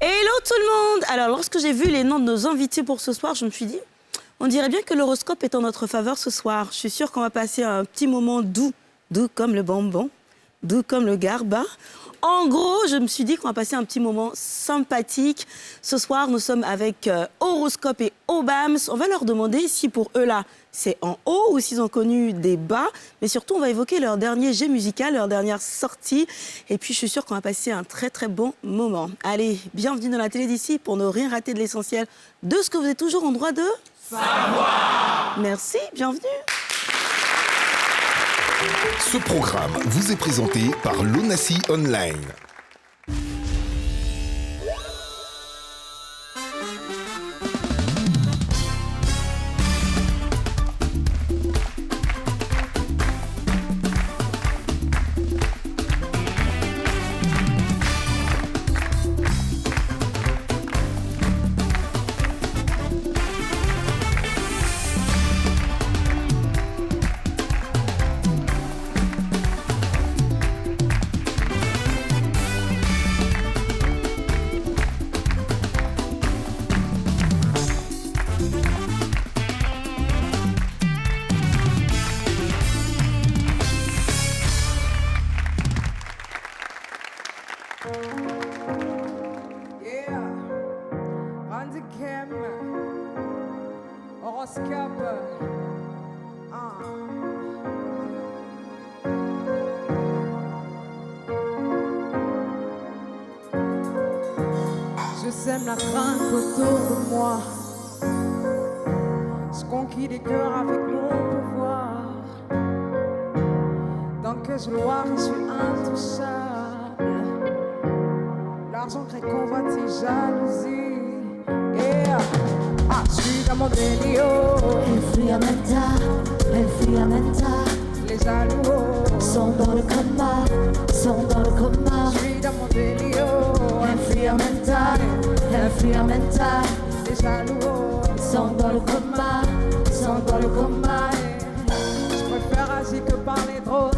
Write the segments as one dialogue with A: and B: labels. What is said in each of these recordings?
A: Hello tout le monde! Alors, lorsque j'ai vu les noms de nos invités pour ce soir, je me suis dit, on dirait bien que l'horoscope est en notre faveur ce soir. Je suis sûre qu'on va passer un petit moment doux, doux comme le bonbon, doux comme le garba. En gros, je me suis dit qu'on va passer un petit moment sympathique. Ce soir, nous sommes avec Horoscope et Obams. On va leur demander si pour eux là, c'est en haut ou s'ils ont connu des bas. Mais surtout, on va évoquer leur dernier jet musical, leur dernière sortie. Et puis, je suis sûre qu'on va passer un très très bon moment. Allez, bienvenue dans la télé d'ici pour ne rien rater de l'essentiel de ce que vous êtes toujours en droit de savoir. Merci, bienvenue.
B: Ce programme vous est présenté par l'Onassi Online.
C: Sème la crainte autour de moi. Je conquis les cœurs avec mon pouvoir. Dans que je loire, je suis intouchable. L'argent crée convoitise, jalousie. Yeah. Ah, je suis dans mon délire.
D: El friamenta.
C: Les jaloux
D: sont dans le coma, sont dans le coma.
C: Je suis dans mon délire.
D: El friamenta.
C: Les jaloux
D: sont dans le coma, sont dans le coma.
C: Je préfère agir que parler trop.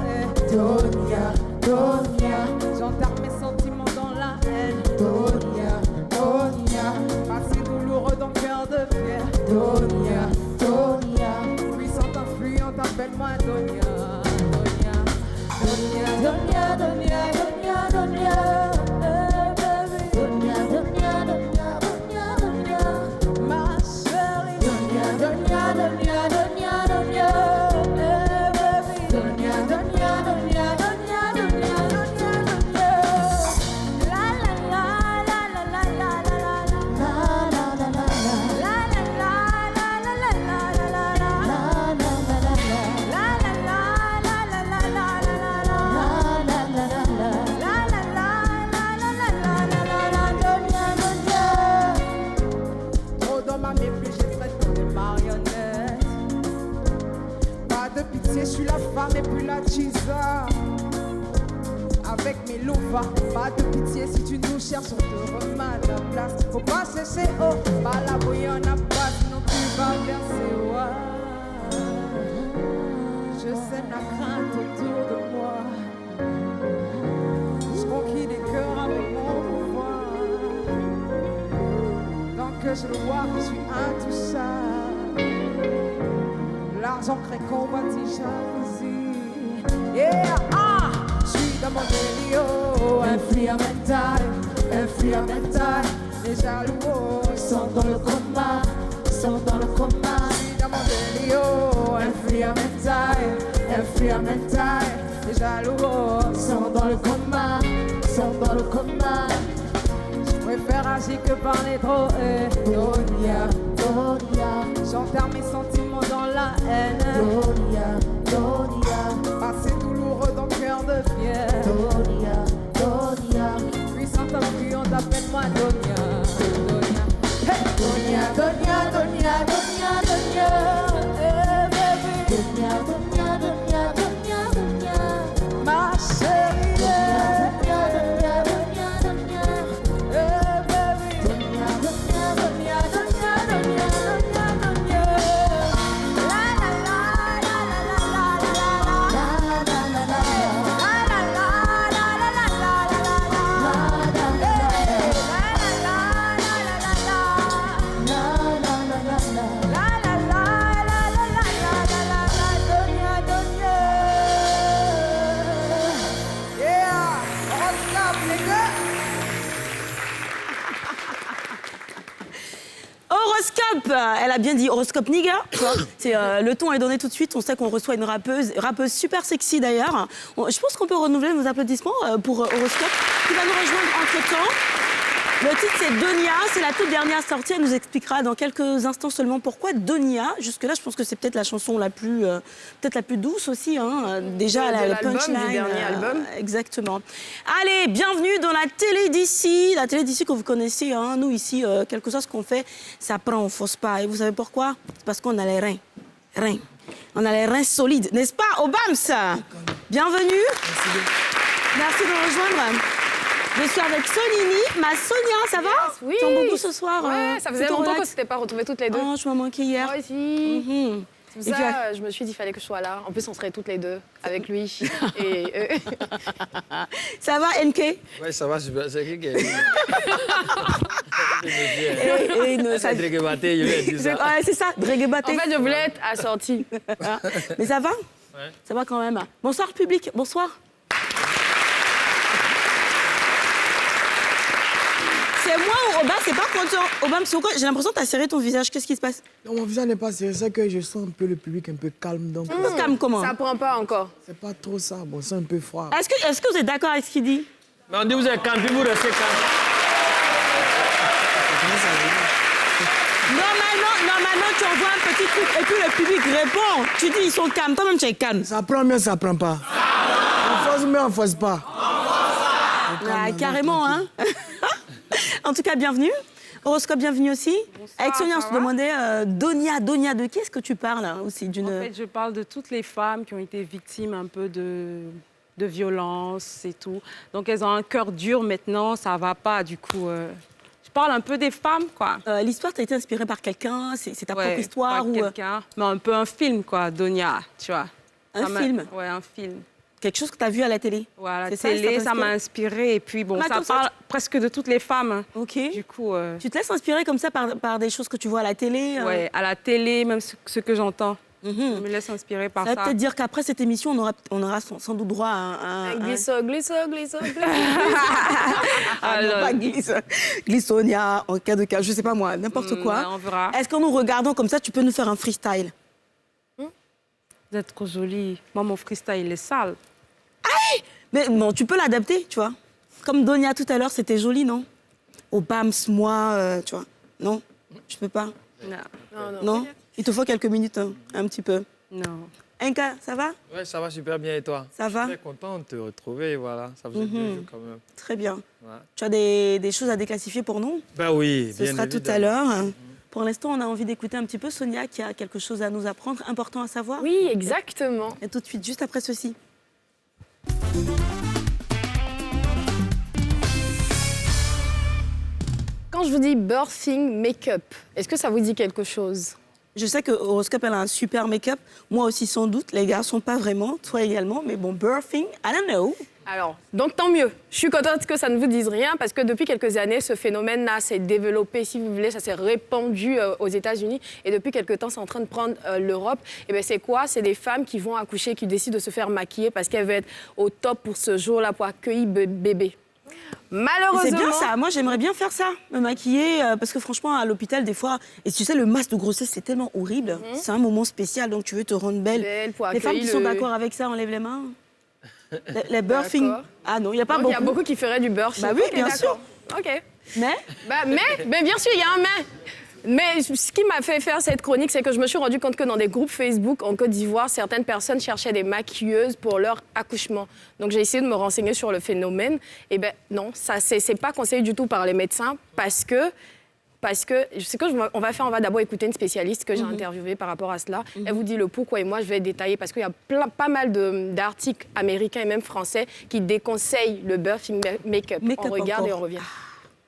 D: Donia, Donia.
C: J'enterre mes sentiments dans la haine.
D: Donia, Donia.
C: Passé douloureux dans le cœur de pierre.
D: Donia, Donia.
C: Puissante influente, appelle-moi Donia. Donia, Donia, Donia, Donia, Donia, Donia. Je suis la femme et puis la chisa. Avec mes louvas, pas de pitié si tu nous cherches, on te remet à la place. Faut pas cesser, oh, pas la bouillonne n'a pas, sinon tu vas verser, ouais. Je sème la crainte autour de moi. Je conquis les cœurs avec mon pouvoir. Tant que je le vois, je suis intouchable. L'argent crée convoitise, jalousie. Yeah, ah, je suis dans mon délire. El friamental. Les jaloux
D: sont dans le coma, sont dans le coma.
C: Je suis dans mon délire.
D: El friamental.
C: Les jaloux
D: sont dans le coma, sont dans le coma.
C: Je préfère agir que parler trop.
D: Donia, Donia.
C: J'enterre mes sentiments dans la haine.
D: Donia, Donia.
C: Passé douloureux dans le cœur de pierre.
D: Donia, Donia.
C: Puissante influente, appelle-moi Donia. Donia.
D: Hey. Donia, Donia, Donia, Donia, Donia.
C: Hey, baby.
D: Donia, Donia, Donia, Donia, Donia.
C: Ma chérie.
D: Donia, Donia, Donia, Donia.
C: Hey, baby.
D: Donia, Donia, Donia, Donia, Donia, Donia, Donia.
C: La la la la la la la la la.
D: La la la la.
C: La la la
A: horoscope. Elle a bien dit horoscope nigga. Tu vois, le ton est donné tout de suite. On sait qu'on reçoit une rappeuse super sexy d'ailleurs. Je pense qu'on peut renouveler nos applaudissements pour horoscope qui va nous rejoindre entre-temps. Le titre, c'est Donia. C'est la toute dernière sortie. Elle nous expliquera dans quelques instants seulement pourquoi Donia. Jusque-là, je pense que c'est peut-être la chanson peut-être la plus douce aussi. Hein. Déjà, le punchline.
E: Du dernier album.
A: Exactement. Allez, bienvenue dans la télé d'ici. La télé d'ici que vous connaissez. Hein. Nous, ici, quel que soit ce qu'on fait, ça prend, on ne fausse pas. Et vous savez pourquoi? C'est parce qu'on a les reins. On a les reins solides. N'est-ce pas, Obams? Bienvenue. Merci de nous rejoindre. Je suis avec Sonini, ma Sonia, ça va?
E: Oui.
A: Tu en beaucoup ce soir?
E: Ouais, ça faisait longtemps qu'on ne s'était pas retrouvées toutes les deux.
A: Oh, je m'en manquais hier.
E: Moi aussi. C'est pour
A: Et
E: ça, je me suis dit qu'il fallait que je sois là. En plus, on serait toutes les deux avec lui. Et
A: Ça va, NK?
F: Oui, ça va, super. C'est qui est...
A: Ça...
F: Dréguebaté, je lui ai dit ça.
A: Ouais, c'est ça, Dréguebaté.
E: en fait, je voulais être assortie.
A: Mais ça va?
F: Ouais.
A: Ça va quand même. Bonsoir, public. Bonsoir. C'est moi ou Obama? C'est pas content. Obama, c'est quoi? J'ai l'impression que t'as serré ton visage. Qu'est-ce qui se passe?
G: Non, mon visage n'est pas serré, c'est que je sens un peu le public un peu calme, donc
A: Calme comment?
E: Ça prend pas encore.
G: c'est pas trop ça, bon, c'est un peu froid.
A: Est-ce que vous êtes d'accord avec ce qu'il dit?
F: Mais on dit vous êtes calme, puis vous restez calme.
A: Normalement, tu envoies un petit truc et puis le public répond. Tu dis ils sont calmes, toi-même tu es calme.
G: Ça prend mais ça prend pas. On force mais on force pas.
A: Ah, carrément, hein. En tout cas, bienvenue. Horoscope, bienvenue aussi. Avec Sonia, on se demandait, Donia, de qui est-ce que tu parles hein, aussi d'une...
H: En fait, je parle de toutes les femmes qui ont été victimes un peu de violence et tout. Donc, elles ont un cœur dur maintenant, ça va pas, du coup... Je parle un peu des femmes, quoi.
A: L'histoire t'a été inspirée par quelqu'un? C'est ta
H: Ouais,
A: propre histoire
H: par
A: ou
H: quelqu'un, mais un peu un film, quoi, Donia, tu vois.
A: Un film?
H: Ouais, un film.
A: Quelque chose que t'as vu à la télé?
H: Ouais, à la
A: C'est ça,
H: télé,
A: ça
H: ça m'a inspirée. Et puis, bon,
A: Mais
H: ça
A: comme ça,
H: parle presque de toutes les femmes. Hein.
A: Ok.
H: Du coup,
A: Tu te laisses inspirer comme ça par des choses que tu vois à la télé?
H: ouais, à la télé, même ce que j'entends. Je
A: Mhm.
H: me laisse inspirer par
A: Ça veut
H: ça.
A: peut-être dire qu'après cette émission, on aura sans doute droit à un...
E: Glisso.
A: Ah non, pas Glissonia, en cas de cas, je sais pas moi, n'importe quoi.
H: Ouais, on verra.
A: Est-ce qu'en nous regardant comme ça, tu peux nous faire un freestyle?
H: Vous êtes trop jolie. Moi, mon freestyle, il est sale.
A: Mais bon, tu peux l'adapter, tu vois. Comme Donia tout à l'heure, c'était joli, non? Au Bams, moi, tu vois. Non? Je peux pas.
H: Non.
A: Non? Il te faut quelques minutes, hein, un petit peu.
H: Non.
A: Inka, ça va?
F: Oui, ça va super bien et toi?
A: Ça va?
F: Je suis très content de te retrouver, voilà. Ça faisait 2 jours quand même.
A: Très bien.
F: Ouais.
A: Tu as des choses à déclassifier pour nous?
F: Ben oui,
A: Ce
F: bien
A: sera tout à
F: évidemment.
A: l'heure. Pour l'instant, on a envie d'écouter un petit peu Sonia qui a quelque chose à nous apprendre, important à savoir.
E: Oui, exactement.
A: Et tout de suite, juste après ceci.
E: Quand je vous dis birthing make-up, est-ce que ça vous dit quelque chose?
A: Je sais que Horoscope, elle a un super make-up. Moi aussi, sans doute. Les garçons, pas vraiment. Toi également. Mais bon, birthing, I don't know.
E: Alors, donc tant mieux. Je suis contente que ça ne vous dise rien parce que depuis quelques années, ce phénomène-là s'est développé, si vous voulez, ça s'est répandu aux États-Unis et depuis quelques temps, c'est en train de prendre l'Europe. Et bien, c'est quoi? C'est des femmes qui vont accoucher, qui décident de se faire maquiller parce qu'elles veulent être au top pour ce jour-là, pour accueillir bébé. Malheureusement...
A: C'est bien ça. Moi, j'aimerais bien faire ça, me maquiller. Parce que franchement, à l'hôpital, des fois... Et tu sais, le masque de grossesse, c'est tellement horrible. C'est un moment spécial, donc tu veux te rendre belle.
E: pour
A: Les femmes qui
E: accueillir
A: sont
E: le-
A: d'accord avec ça, on lève les mains. Les birthing.
E: D'accord.
A: Ah non, il n'y a pas
E: Donc, il y a
A: beaucoup.
E: beaucoup qui feraient du birthing.
A: Bah oui,
E: Ok,
A: bien
E: d'accord. OK.
A: Mais
E: Mais bien sûr, il y a un mais. Mais ce qui m'a fait faire cette chronique, c'est que je me suis rendu compte que dans des groupes Facebook en Côte d'Ivoire, certaines personnes cherchaient des maquilleuses pour leur accouchement. Donc j'ai essayé de me renseigner sur le phénomène. Et ben non, ça c'est pas conseillé du tout par les médecins parce que ce qu'on va faire, on va d'abord écouter une spécialiste que j'ai interviewée par rapport à cela. Elle vous dit le pourquoi et moi je vais détailler parce qu'il y a pas mal d'articles américains et même français qui déconseillent le birthing make-up.
A: Make-up
E: On regarde et
A: encore.
E: on revient.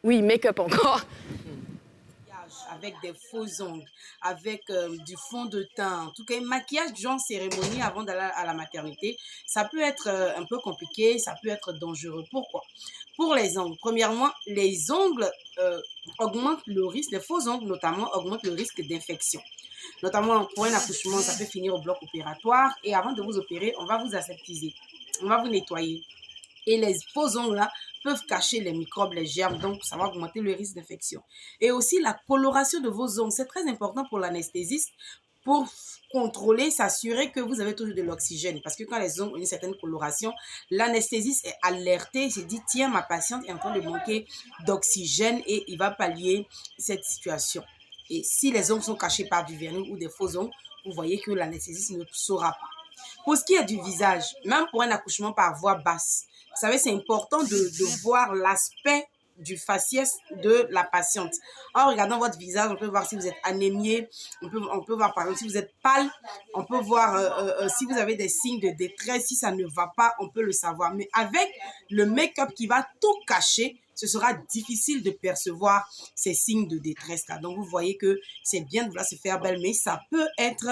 E: Oui, make-up encore.
I: Avec des faux ongles, avec du fond de teint, en tout cas un maquillage du genre cérémonie avant d'aller à la maternité, ça peut être un peu compliqué, ça peut être dangereux. Pourquoi? Pour les ongles, premièrement, les ongles augmentent le risque, les faux ongles notamment augmentent le risque d'infection. Notamment pour un accouchement, ça peut finir au bloc opératoire et avant de vous opérer, on va vous aseptiser, on va vous nettoyer. Et les faux ongles là peuvent cacher les microbes, les germes, donc ça va augmenter le risque d'infection. Et aussi la coloration de vos ongles, c'est très important pour l'anesthésiste pour contrôler, s'assurer que vous avez toujours de l'oxygène. Parce que quand les ongles ont une certaine coloration, l'anesthésiste est alerté, il se dit, tiens, ma patiente est en train de manquer d'oxygène et il va pallier cette situation. Et si les ongles sont cachés par du vernis ou des faux ongles, vous voyez que l'anesthésiste ne saura pas. Pour ce qui est du visage, même pour un accouchement par voie basse, vous savez, c'est important de voir l'aspect du faciès de la patiente. En regardant votre visage, on peut voir si vous êtes anémié, on peut voir par exemple si vous êtes pâle, on peut voir si vous avez des signes de détresse, si ça ne va pas, on peut le savoir. Mais avec le make-up qui va tout cacher, ce sera difficile de percevoir ces signes de détresse là. Donc vous voyez que c'est bien de vouloir se faire belle, mais ça peut être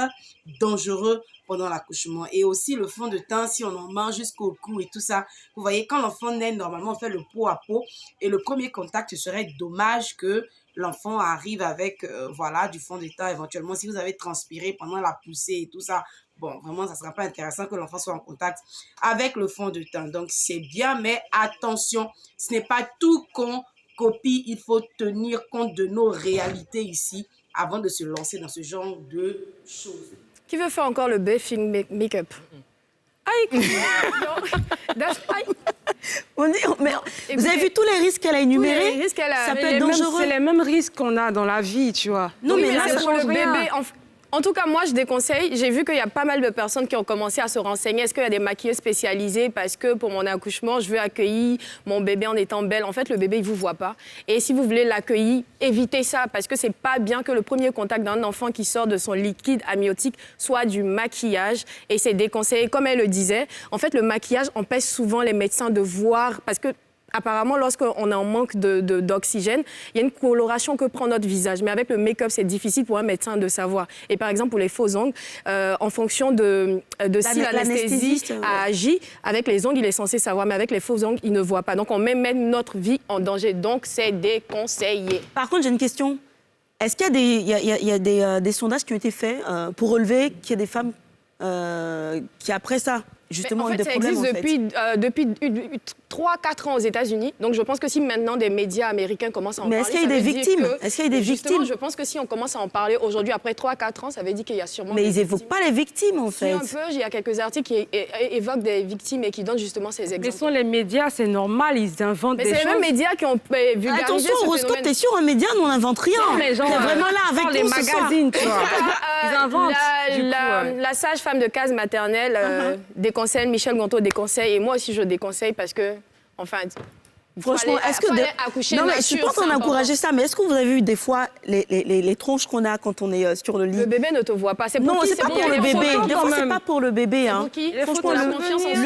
I: dangereux pendant l'accouchement. Et aussi le fond de teint, si on en mange jusqu'au cou et tout ça, vous voyez, quand l'enfant naît, normalement on fait le peau à peau et le premier contact, ce serait dommage que l'enfant arrive avec voilà, du fond de teint éventuellement. Si vous avez transpiré pendant la poussée et tout ça, bon, vraiment, ça ne sera pas intéressant que l'enfant soit en contact avec le fond de teint. Donc, c'est bien, mais attention, ce n'est pas tout qu'on copie. Il faut tenir compte de nos réalités ici avant de se lancer dans ce genre de choses.
E: Qui veut faire encore le bathing make-up? Aïe!
A: On dit, mais vous avez vu tous les risques qu'elle a énumérés?
E: Tous les risques qu'elle a.
A: Ça peut être dangereux.
H: C'est les mêmes risques qu'on a dans la vie, tu vois.
A: Non, mais là,
E: c'est
A: ça
E: pour le
A: change rien.
E: bébé. En tout cas, moi, je déconseille. J'ai vu qu'il y a pas mal de personnes qui ont commencé à se renseigner. Est-ce qu'il y a des maquilleuses spécialisées? Parce que pour mon accouchement, je veux accueillir mon bébé en étant belle. En fait, le bébé, il ne vous voit pas. Et si vous voulez l'accueillir, évitez ça. Parce que ce n'est pas bien que le premier contact d'un enfant qui sort de son liquide amniotique soit du maquillage. Et c'est déconseillé. Comme elle le disait, en fait, le maquillage empêche souvent les médecins de voir. Parce que apparemment, lorsqu'on est en manque d'oxygène, il y a une coloration que prend notre visage. Mais avec le make-up, c'est difficile pour un médecin de savoir. Et par exemple, pour les faux ongles, en fonction de si l'anesthésiste a agi, avec les ongles, il est censé savoir. Mais avec les faux ongles, il ne voit pas. Donc, on met même notre vie en danger. Donc, c'est déconseillé.
A: Par contre, j'ai une question. Est-ce qu'il y a des sondages qui ont été faits pour relever qu'il y a des femmes qui, après ça, justement,
E: en fait,
A: ont des problèmes?
E: Ça existe depuis 3-4 ans aux États-Unis. Donc, je pense que si maintenant des médias américains commencent à en
A: Mais
E: parler...
A: est-ce qu'il y a des victimes? Est-ce qu'il y a des
E: Justement,
A: victimes?
E: je pense que si on commence à en parler aujourd'hui, après 3-4 ans, ça veut dire qu'il y a sûrement...
A: Mais ils n'évoquent pas les victimes, en fait.
E: Un peu, il y a quelques articles qui évoquent des victimes et qui donnent justement ces exemples.
H: Mais ce sont les médias, c'est normal, ils inventent des choses.
E: Mais c'est les mêmes médias qui ont vulgarisé
A: Attention,
E: ce
A: Horoscope,
E: phénomène.
A: t'es sûr, un média, nous, on n'invente rien.
H: Non, mais genre,
A: t'es vraiment là avec
H: les
A: nous ce soir.
H: magazines, tu vois. Ils inventent.
E: La sage-femme de case maternelle déconseille, Michel Gonto déconseille, et moi aussi je déconseille parce que, enfin...
A: Franchement, est-ce que... Non, mais je suis pas en train d'encourager ça, mais est-ce que vous avez vu des fois les tronches qu'on a quand on est sur le lit?
E: Le bébé ne te voit pas. C'est pour
A: non,
E: qui?
A: c'est pas pour le bébé. Des fois, c'est pas pour le bébé.
E: Pour qui?
A: Franchement,
E: La confiance en soi.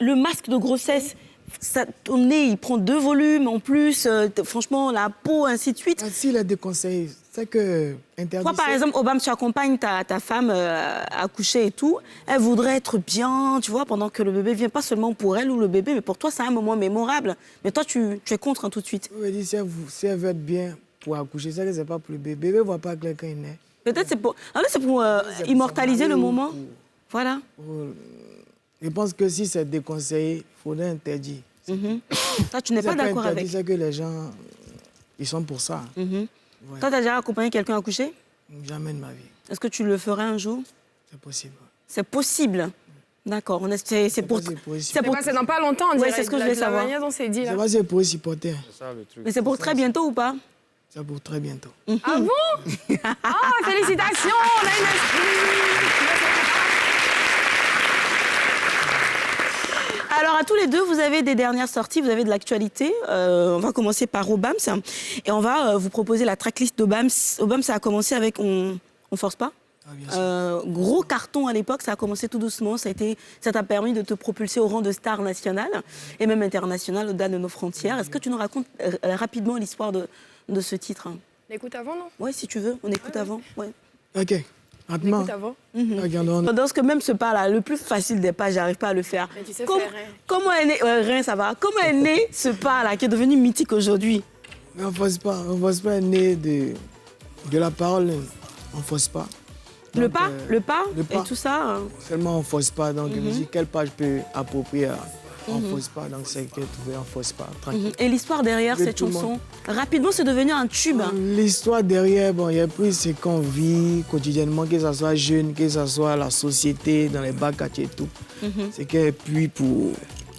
A: le masque de grossesse, ça, ton nez, il prend 2 volumes en plus. Franchement, la peau, ainsi de suite.
G: S'il a des conseils, c'est que interdit.
A: Toi, par exemple, Obama, tu accompagnes ta femme à accoucher et tout. Elle voudrait être bien, tu vois, pendant que le bébé vient, pas seulement pour elle ou le bébé, mais pour toi, c'est un moment mémorable. Mais toi, tu es contre tout de suite.
G: Oui, si elle veut être bien pour accoucher, ça, c'est pas pour le bébé. Le bébé ne voit pas que quelqu'un est né.
A: Peut-être c'est pour immortaliser le moment. Voilà.
G: Je pense que si c'est déconseillé, il faudrait interdire.
A: Toi, tu n'es pas d'accord avec.
G: C'est que les gens, ils sont pour ça. Ouais.
A: Toi, tu as déjà accompagné quelqu'un à accoucher?
G: Jamais de ma vie.
A: Est-ce que tu le ferais un jour?
G: C'est possible.
A: C'est possible. D'accord. C'est pour.
E: C'est dans pas longtemps, on dirait.
A: C'est ce que je voulais savoir.
E: La manière dont c'est dit, là.
G: C'est pas c'est pour les supporter.
F: C'est ça le truc.
A: Mais c'est pour très bientôt ou pas?
G: C'est pour très bientôt.
E: Ah bon? Ah, félicitations! On a une esprit!
A: Alors, à tous les deux, vous avez des dernières sorties, vous avez de l'actualité. On va commencer par Obams. Et on va vous proposer la tracklist d'Obams. Obams, ça a commencé avec On force pas.
G: Ah, bien sûr.
A: Gros carton à l'époque, ça a commencé tout doucement. Ça t'a permis de te propulser au rang de star nationale et même internationale au-delà de nos frontières. Est-ce que tu nous racontes rapidement l'histoire de ce titre?
E: On écoute avant, non?
A: Oui, si tu veux. On écoute avant. Ouais.
G: OK.
E: On
G: Rapidement.
E: écoute avant.
A: Dans ce que même ce pas-là, le plus facile des pas, j'arrive pas à le faire.
E: Mais tu sais faire rien.
A: Comment est né... rien, ça va. Comment est né ce pas-là qui est devenu mythique aujourd'hui?
G: Mais on ne force pas né de la parole. On ne force pas. Donc,
A: le pas
G: le pas.
A: et tout ça.
G: Seulement on ne force pas. Donc je me dis quelle pas je peux approprier on ne force pas, donc c'est que trouver, on ne force pas, tranquille.
A: Et l'histoire derrière
G: Mais
A: cette
G: tout le
A: chanson, rapidement, c'est devenu un tube. Hein.
G: L'histoire derrière, bon, il y a plus ce qu'on vit quotidiennement, que ce soit jeune, que ce soit la société, dans les bacs et tout. C'est que puis pour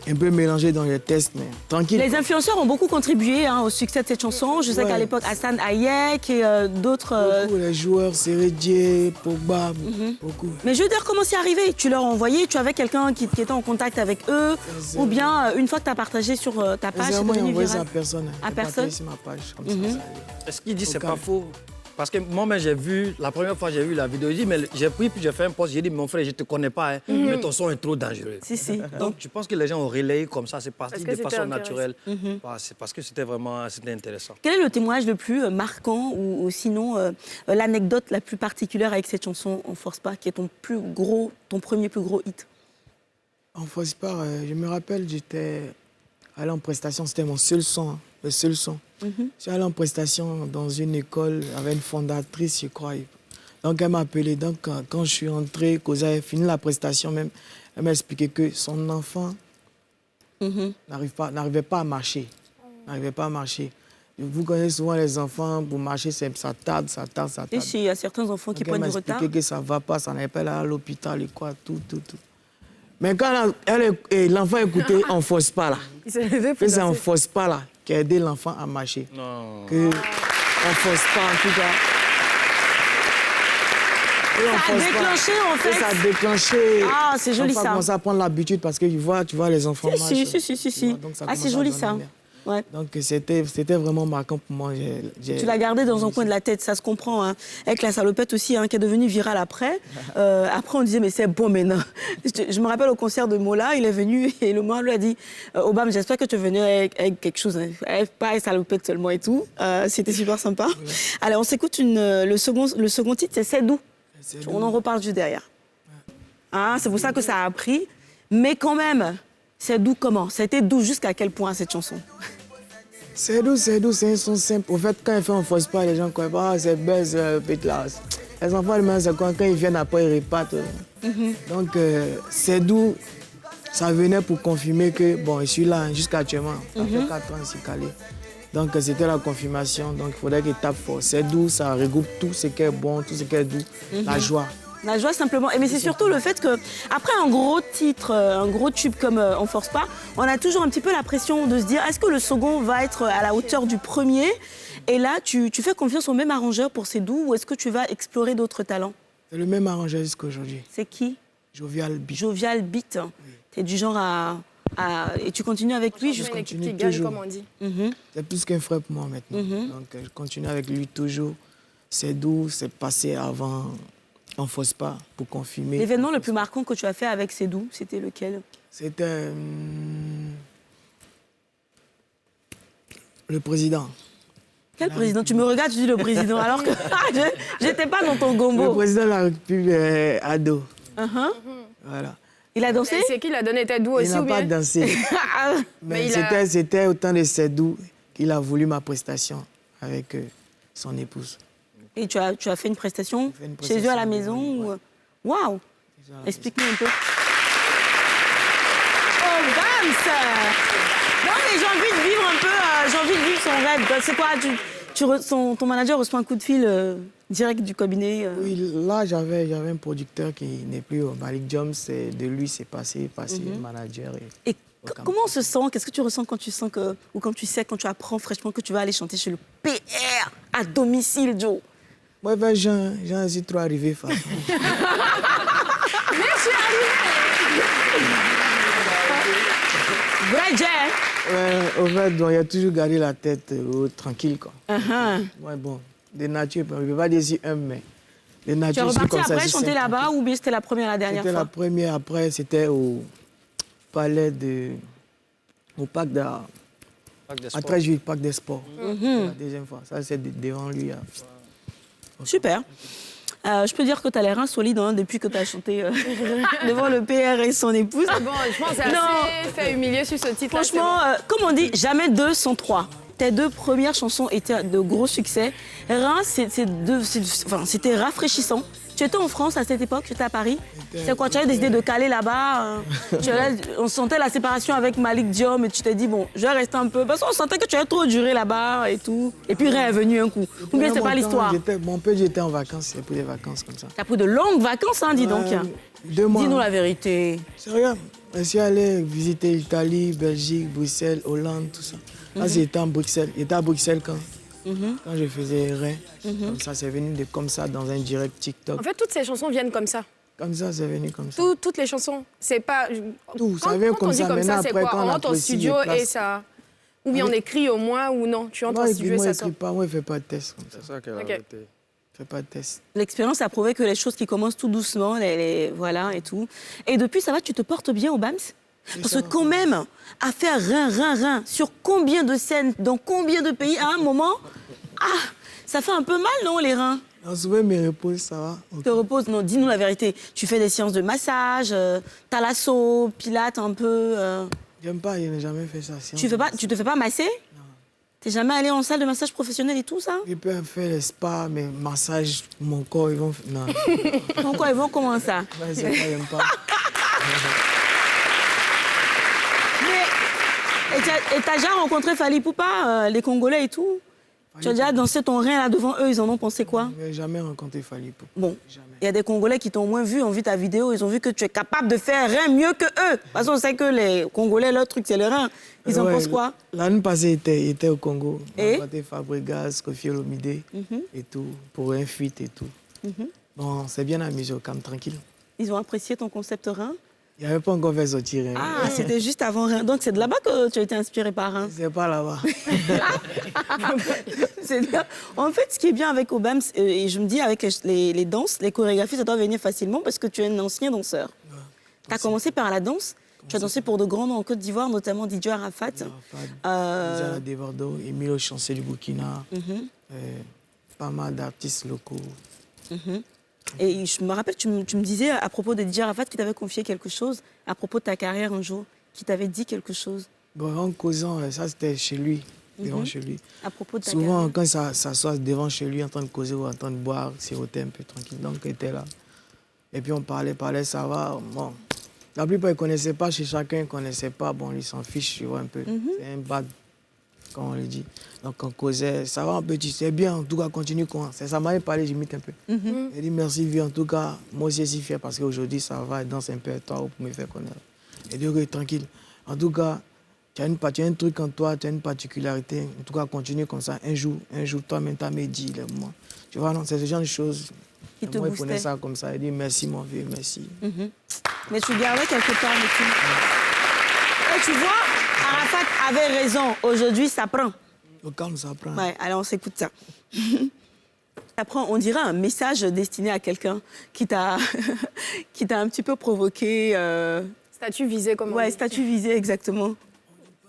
G: un peu mélanger dans les tests, mais tranquille.
A: Les influenceurs ont beaucoup contribué hein, au succès de cette chanson. Je sais qu'à l'époque, Hassan Hayek et d'autres...
G: Beaucoup, les joueurs, Seredier, Pogba, beaucoup.
A: Mais je veux dire, comment c'est arrivé? Tu leur as envoyé, tu avais quelqu'un qui était en contact avec eux, ou bien une fois que tu as partagé sur ta page, c'est devenu
G: envoyé
A: viral?
G: ça à personne.
A: À personne?
G: C'est ma page, comme ça, ça allait.
F: Est-ce qu'il dit c'est pas faux? Parce que moi-même, j'ai vu, la première fois j'ai vu la vidéo, il dit, mais j'ai pris, puis j'ai fait un post, j'ai dit, mon frère, je te connais pas, hein, mais ton son est trop dangereux.
A: Si.
F: Donc, je pense que les gens ont relayé comme ça, c'est parti
E: que
F: de
E: c'était
F: façon
E: intéressant.
F: naturelle. C'est parce que c'était vraiment intéressant.
A: Quel est le témoignage le plus marquant ou sinon l'anecdote la plus particulière avec cette chanson On force pas, qui est ton premier plus gros hit?
G: On force pas, je me rappelle, j'étais allé en prestation, c'était mon seul son, hein, le seul son. Je suis allé en prestation dans une école avec une fondatrice, je crois. Donc elle m'a appelé. Donc quand je suis rentré, quand j'avais fini la prestation même, elle m'a expliqué que son enfant n'arrivait pas à marcher. N'arrivait pas à marcher. Vous connaissez souvent les enfants, pour marcher, ça tarde.
A: Et il y a certains enfants qui prennent du retard.
G: Elle m'a expliqué que ça ne va pas, ça n'allait pas aller à l'hôpital et quoi, tout. Mais quand l'enfant écoutait, on ne force pas là.
E: Il s'est levé pour
G: Que ça, on ne
E: danser.
G: force pas là, qui a aidé l'enfant à marcher.
F: Non.
G: Que on ne force pas en tout cas.
A: Ça a déclenché en fait.
G: Ça a déclenché.
A: Ah, c'est joli
G: L'enfant
A: ça.
G: commence à prendre l'habitude parce que tu vois les enfants marcher.
A: Si.
G: Donc, ça
A: Ah, c'est
G: commence à
A: joli
G: donner
A: ça.
G: bien.
A: Ouais.
G: Donc c'était vraiment marquant pour moi.
A: Tu l'as gardé dans un coin de la tête, ça se comprend. Hein. Avec la salopette aussi, hein, qui est devenue virale après. Après, on disait, mais c'est bon maintenant. Je me rappelle au concert de Mola, il est venu et le mois lui a dit Obama, j'espère que tu es venu avec quelque chose. Hein. Pas avec salopette seulement et tout. C'était super sympa. Allez, on s'écoute le second titre, c'est Doux. On en reparle juste derrière. Hein, c'est pour ça que ça a pris. Mais quand même, c'est doux comment? Ça a été doux jusqu'à quel point cette chanson?
G: C'est doux, c'est un son simple. Au fait, quand il fait on ne force pas, les gens croient pas, c'est buzz, pétlasse. Les enfants, c'est quand ils viennent après, ils repartent. Donc, c'est doux. Ça venait pour confirmer que, bon, je suis là hein, jusqu'à actuellement. Ça fait 4 ans, je suis calé. Donc, c'était la confirmation. Donc, il faudrait qu'il tape fort. C'est doux, ça regroupe tout ce qui est bon, tout ce qui est doux. La joie.
A: La joie simplement. Mais c'est surtout le fait que après un gros titre, un gros tube comme On force pas, on a toujours un petit peu la pression de se dire est-ce que le second va être à la hauteur du premier? Et là, tu fais confiance au même arrangeur pour C'est doux ou est-ce que tu vas explorer d'autres talents?
G: C'est le même arrangeur jusqu'à aujourd'hui.
A: C'est qui?
G: Jovial Beat.
A: Jovial Beat. Tu es du genre et tu continues avec lui jusqu'à...
E: Une équipe qui
G: continue
E: gagne,
G: toujours.
E: comme on dit.
G: C'est plus qu'un frère pour moi maintenant. Donc, je continue avec lui toujours. C'est doux, c'est passé avant. On ne force pas pour confirmer.
A: L'événement le plus marquant que tu as fait avec C'est doux, c'était lequel?
G: C'était le président.
A: Quel président? Tu me regardes, tu dis le président, alors que j'étais pas dans ton
G: Le
A: gombo.
G: président de la République ado. Voilà.
A: Il a dansé?
E: Et c'est qui l'a donné tête doux
G: Il
E: aussi
G: n'a
E: ou
G: pas
E: bien?
G: dansé.
E: Mais
G: Mais
E: il a-
G: c'était autant de C'est doux qu'il a voulu ma prestation avec son épouse.
A: Et tu as fait une prestation
G: J'ai fait une
A: chez eux à la
G: prestation,
A: maison
G: ouais.
A: ou... Waouh! Explique-nous un peu. Oh, Bams! Non, mais j'ai envie de vivre un peu, j'ai envie de vivre son rêve. C'est quoi, ton manager reçoit un coup de fil direct du cabinet
G: Oui, là, j'avais un producteur qui n'est plus au Malik Jones. De lui, c'est passé manager.
A: Et comment on se sent? Qu'est-ce que tu ressens quand tu sens que, ou quand tu sais, quand tu apprends fraîchement que tu vas aller chanter chez le PR à domicile, Joe?
G: Moi, ben, j'en suis trop arrivé, Fatou.
A: Vrai Jay!
G: Au fait, il a toujours gardé la tête tranquille, quoi. Ouais, bon, de nature, je ne peux pas dire si mais de
A: Tu es
G: nature, je suis
A: reparti
G: comme ça.
A: après
G: je suis
A: chanter
G: simple.
A: là-bas ou bien c'était la première et la dernière
G: C'était
A: fois?
G: la première, après, c'était au palais au parc de...
F: Parc des
G: À
F: Sports.
G: Tréjuille, parc des sports. C'est la deuxième fois. Ça, c'est devant lui. Hein.
A: Super. Je peux dire que tu as l'air insolide hein, depuis que tu as chanté devant le PR et son épouse.
E: Bon, je pense que c'est
A: Non.
E: assez fait humilier sur ce titre-là.
A: Franchement, comme on dit, jamais deux sans trois. tes 2 premières chansons étaient de gros succès. Reims, c'était rafraîchissant. Tu étais en France à cette époque, tu étais à Paris. C'est quoi, tu avais décidé de caler là-bas. On sentait la séparation avec Malik Diom et tu t'es dit, bon, je vais rester un peu. Parce qu'on sentait que tu avais trop duré là-bas et tout. Et puis rien est venu un coup. Ou bien c'est pas l'histoire.
G: Mon père, j'étais en vacances, j'ai pris des vacances comme ça.
A: Tu as pris de longues vacances, hein, dis donc.
G: 2 mois.
A: Dis-nous la vérité.
G: C'est rien. Je suis allé visiter l'Italie, Belgique, Bruxelles, Hollande, tout ça. Là, j'étais en Bruxelles. J'étais à Bruxelles quand je faisais rien. Comme ça, c'est venu comme ça dans un direct TikTok.
E: En fait, toutes ces chansons viennent comme ça.
G: Comme ça, c'est venu comme ça.
E: Toutes les chansons. C'est pas.
G: Tout, ça vient comme ça. Maintenant,
E: c'est
G: après,
E: quoi?
G: quand
E: On
G: on
E: rentre au
G: apprécie
E: studio
G: les places.
E: et ça. Ou bien on écrit au moins ou non. Tu entres
G: Moi,
E: au studio et
G: moi,
E: ça
G: je
E: sort.
G: n'écris pas. Moi, je ne fais pas de test comme ça.
F: C'est ça qu'elle a
E: Ok.
F: arrêté.
G: Je fais pas de test.
A: L'expérience a prouvé que les choses qui commencent tout doucement, voilà et tout. Et depuis, ça va, tu te portes bien au BAMS? Parce que quand même, à faire rien, sur combien de scènes, dans combien de pays, à un moment, ça fait un peu mal, non, les reins?
G: Non, souvent, mes repos, ça va.
A: Tu te reposes? Non, dis-nous la vérité. Tu fais des séances de massage, thalasso, pilates un peu.
G: J'aime pas, je n'ai jamais fait ça.
A: Tu te fais pas masser? Non. T'es jamais allé en salle de massage professionnelle et tout ça?
G: Je peux faire les spas, mais massage, mon corps, ils vont... Non.
A: Pourquoi ils vont comment ça?
G: Ouais, c'est pas, j'aime pas.
A: Et t'as déjà rencontré Fally Ipupa, les Congolais et tout? Tu as déjà dansé ton rein là devant eux, ils en ont pensé quoi?
G: Je n'ai jamais rencontré Fally Ipupa.
A: Bon,
G: Jamais.
A: il y a des Congolais qui t'ont au moins vu, ont vu ta vidéo, ils ont vu que tu es capable de faire rien mieux que eux. Parce qu'on sait que les Congolais, leur truc, c'est le rein. Ils en pensent quoi?
G: L'année passée, il était au Congo.
A: Et?
G: On a battu Fabregas, Kofi Olomide et tout, pour un feat et tout. Bon, c'est bien amusé au camp, tranquille.
A: Ils ont apprécié ton concept rein?
G: Il n'y avait pas encore fait sortir. Hein.
A: Ah, c'était juste avant rein. Donc c'est de là-bas que tu as été inspiré par rein?
G: C'est pas là-bas.
A: En fait, ce qui est bien avec Obams, et je me dis avec les danses, les chorégraphies, ça doit venir facilement parce que tu es un ancien danseur. Tu as commencé par la danse. Tu as dansé pour de grands noms en Côte d'Ivoire, notamment DJ Arafat.
G: Zala Devardo, Emile Chancel du Burkina, pas mal d'artistes locaux.
A: Et je me rappelle, tu me disais à propos de DJ Arafat qu'il t'avait confié quelque chose à propos de ta carrière un jour, qu'il t'avait dit quelque chose.
G: Bon, en causant, ça c'était chez lui, devant chez lui.
A: À propos de ta
G: Souvent,
A: carrière.
G: quand ça s'assoit devant chez lui, en train de causer ou en train de boire, siroter un peu tranquille. Donc, il était là. Et puis, on parlait, ça va. Bon, la plupart ne connaissaient pas, chez chacun, ils ne connaissaient pas. Bon, lui s'en fiche, tu vois, un peu. C'est un bad, comme on le dit. Donc, on causait, ça va un petit, c'est bien, en tout cas, continue. Ça m'avait parlé, j'imite un peu. Il dit merci, vie, en tout cas, moi aussi, je suis fier parce qu'aujourd'hui, ça va, danse un peu à toi pour me faire connaître. Et dit, ok, tranquille. En tout cas, tu as un truc en toi, tu as une particularité. En tout cas, continue comme ça. Un jour, toi-même, tu as médit les moments. Tu vois, non, c'est ce genre de choses.
A: Qui te
G: moi, il
A: boostait.
G: prenait ça comme ça. Il dit merci, mon vieux, merci.
A: Mais tu gardais quelque part le tout. Et tu vois, Arafat avait raison. Aujourd'hui, ça prend.
G: Au calme, ça prend.
A: Ouais, alors on s'écoute ça. Ça prend, on dirait, un message destiné à quelqu'un qui t'a un petit peu provoqué.
E: Statut visé comme on
A: Ouais,
E: dit.
A: statut visé, exactement.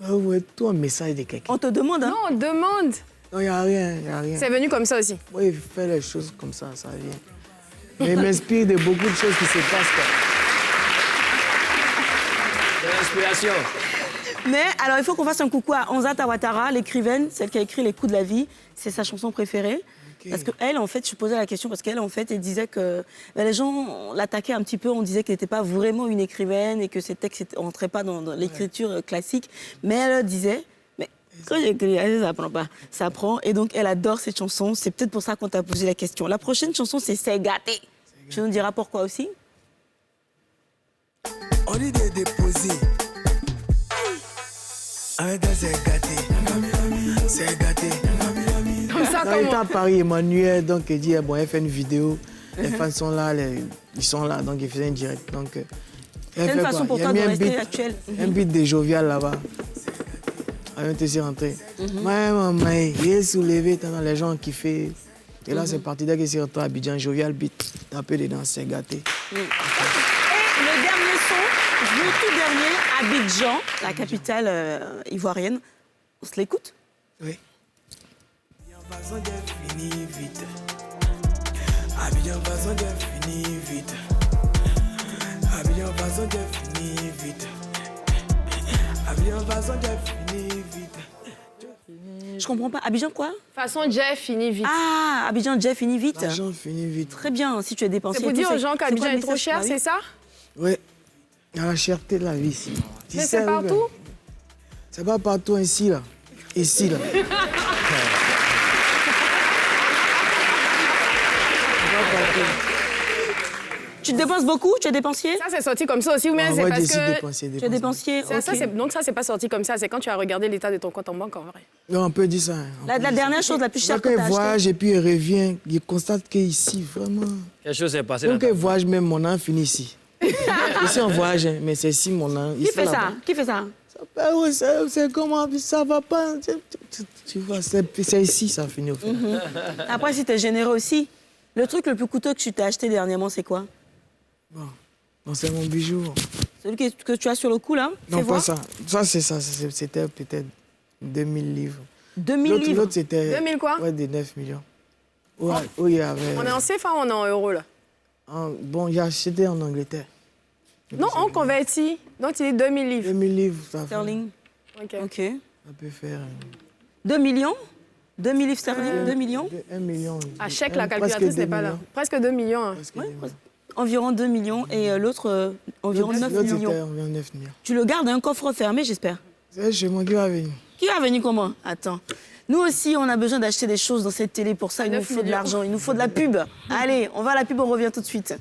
G: Ouais, toi, un message de quelqu'un.
A: On te demande, hein?
E: Non, on demande.
G: Non, il n'y a rien,
E: C'est venu comme ça aussi.
G: Moi, il fait les choses comme ça vient. Mais il m'inspire de beaucoup de choses qui se passent. Quoi.
F: De l'inspiration.
A: Mais alors, il faut qu'on fasse un coucou à Anza Tawatara, l'écrivaine, celle qui a écrit Les coups de la vie. C'est sa chanson préférée.
G: Ok.
A: Parce qu'elle, en fait, je posais la question parce qu'elle, en fait, elle disait que les gens l'attaquaient un petit peu. On disait qu'elle n'était pas vraiment une écrivaine et que ses textes ne rentraient pas dans l'écriture classique. Mais elle disait, mais quand j'écris, ça n'apprend pas. Ça apprend. Et donc, elle adore cette chanson. C'est peut-être pour ça qu'on t'a posé la question. La prochaine chanson, c'est C'est gâté. Tu nous diras pourquoi aussi?
J: On dit de déposer. Avec un c'est gâté. C'est gâté.
E: Comme ça,
G: Non, il était à Paris, Emmanuel, donc il dit, bon, elle fait une vidéo. Les fans sont là, ils sont là, donc il faisait un direct. Donc,
A: C'est une façon pour toi de rester actuel.
G: Un beat de Jovial là-bas. On te s'y rentrer. Ouais, maman, il est soulevé, les gens ont kiffé. Et là, c'est parti dès qu'il s'est rentré à Abidjan, Jovial beat, tapé dedans, c'est gâté.
A: Et le dernier son, le tout dernier, Abidjan, la capitale ivoirienne. On se l'écoute?
G: Oui.
J: Façon de finir vite. Abidjan façon de finir vite. Abidjan façon de finir vite. Abidjan façon de finir vite.
A: Je comprends pas. Abidjan quoi?
E: Façon Jeff finit vite.
A: Ah, Abidjan, Jeff finit vite.
G: L'argent finit vite.
A: Très bien, si tu es dépensier.
E: C'est pour
A: et tout,
E: dire aux gens qu'Abidjan
A: quoi le
E: est trop
A: message?
E: cher,
A: Bah oui.
E: c'est ça?
G: Oui. Il y a la cherté de la vie ici. Tu
E: Mais
G: sais,
E: c'est partout?
G: C'est pas partout ici, là. Ici, là. C'est pas partout.
A: Tu te dépenses beaucoup? Tu es dépensier?
E: Ça, c'est sorti comme ça aussi, ou bien
G: Ah,
E: c'est
G: ouais,
E: parce
G: j'ai
E: que...
G: dépensé,
A: Tu es dépensier?
E: Ça,
A: ok.
E: donc ça, c'est pas sorti comme ça. C'est quand tu as regardé l'état de ton compte en banque, en vrai.
G: Non, on peut dire ça. Hein.
A: La dernière chose la plus chère que
G: Quand
A: tu
G: il
A: as
G: voyage
A: achetée.
G: et puis il revient, il constate qu'ici, vraiment...
F: Quelque chose s'est passé.
G: Donc, il voyage, même mon an finit ici. Ici, on voyage, hein, mais c'est ici mon an.
A: Qui fait ça? Qui fait ça?
G: Oui, c'est comment, ça va pas. Tu vois, c'est ici, ça finit au final.
A: Après, si tu es généreux aussi, le truc le plus coûteux que tu t'as acheté dernièrement, c'est quoi?
G: Bon, non, c'est mon bijou.
A: Celui que tu as sur le cou, là?
G: Non,
A: Fais
G: pas
A: voir.
G: ça. Ça, c'est ça. C'était peut-être 2000 livres.
A: 2000 livres?
G: L'autre, c'était...
E: 2000 quoi?
G: Ouais, des 9 millions. Ouais, oui, il y avait...
E: On est en CFA ou on est en euros, là?
G: Bon, j'ai acheté en Angleterre.
E: Non, on convertit. Donc, il est 2000 livres.
G: 2000 livres, ça fait...
A: Sterling.
E: OK.
A: OK.
G: Ça peut faire...
A: 2 millions? 2000 livres sterling, 2 millions?
G: 1 million.
E: À chèque, la
G: Presque
E: calculatrice
G: 2
E: n'est pas là.
G: millions.
E: Presque 2 millions. hein.
G: Presque
A: Ouais,
G: 2 millions.
A: environ 2 millions. Et l'autre, environ 9
G: L'autre, c'était
A: millions.
G: environ 9 millions.
A: Tu le gardes un coffre fermé, j'espère.
G: C'est chez moi qui va venir.
A: Qui va venir comment? Attends. Nous aussi, on a besoin d'acheter des choses dans cette télé. Pour ça, il nous
E: 9
A: faut de
E: millions.
A: l'argent, il nous faut de la pub. Allez, on va à la pub, on revient tout de suite.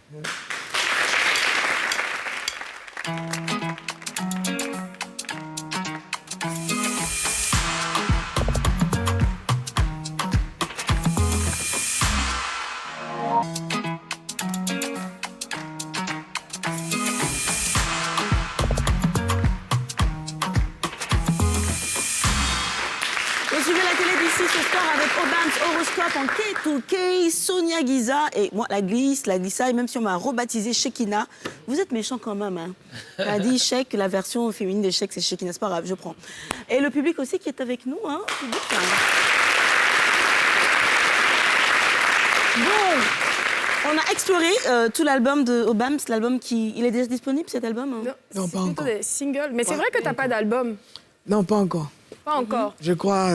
A: Vous suivez la télé d'ici ce soir avec Obams Horoscope en K2K, Sonia Giza et moi, la Glissa, et même si on m'a rebaptisée Shekina, vous êtes méchants quand même. Hein. On a dit Shek, la version féminine des Shek, c'est Shekina, c'est pas grave, je prends. Et le public aussi qui est avec nous, hein, public, hein. Bon, on a exploré tout l'album de Obams, l'album qui... Il est déjà disponible cet album hein?
G: Non,
E: c'est
G: pas
E: plutôt
G: encore.
E: des singles. Mais c'est vrai que tu n'as pas d'album.
G: Non, pas encore.
E: Pas encore.
G: Je crois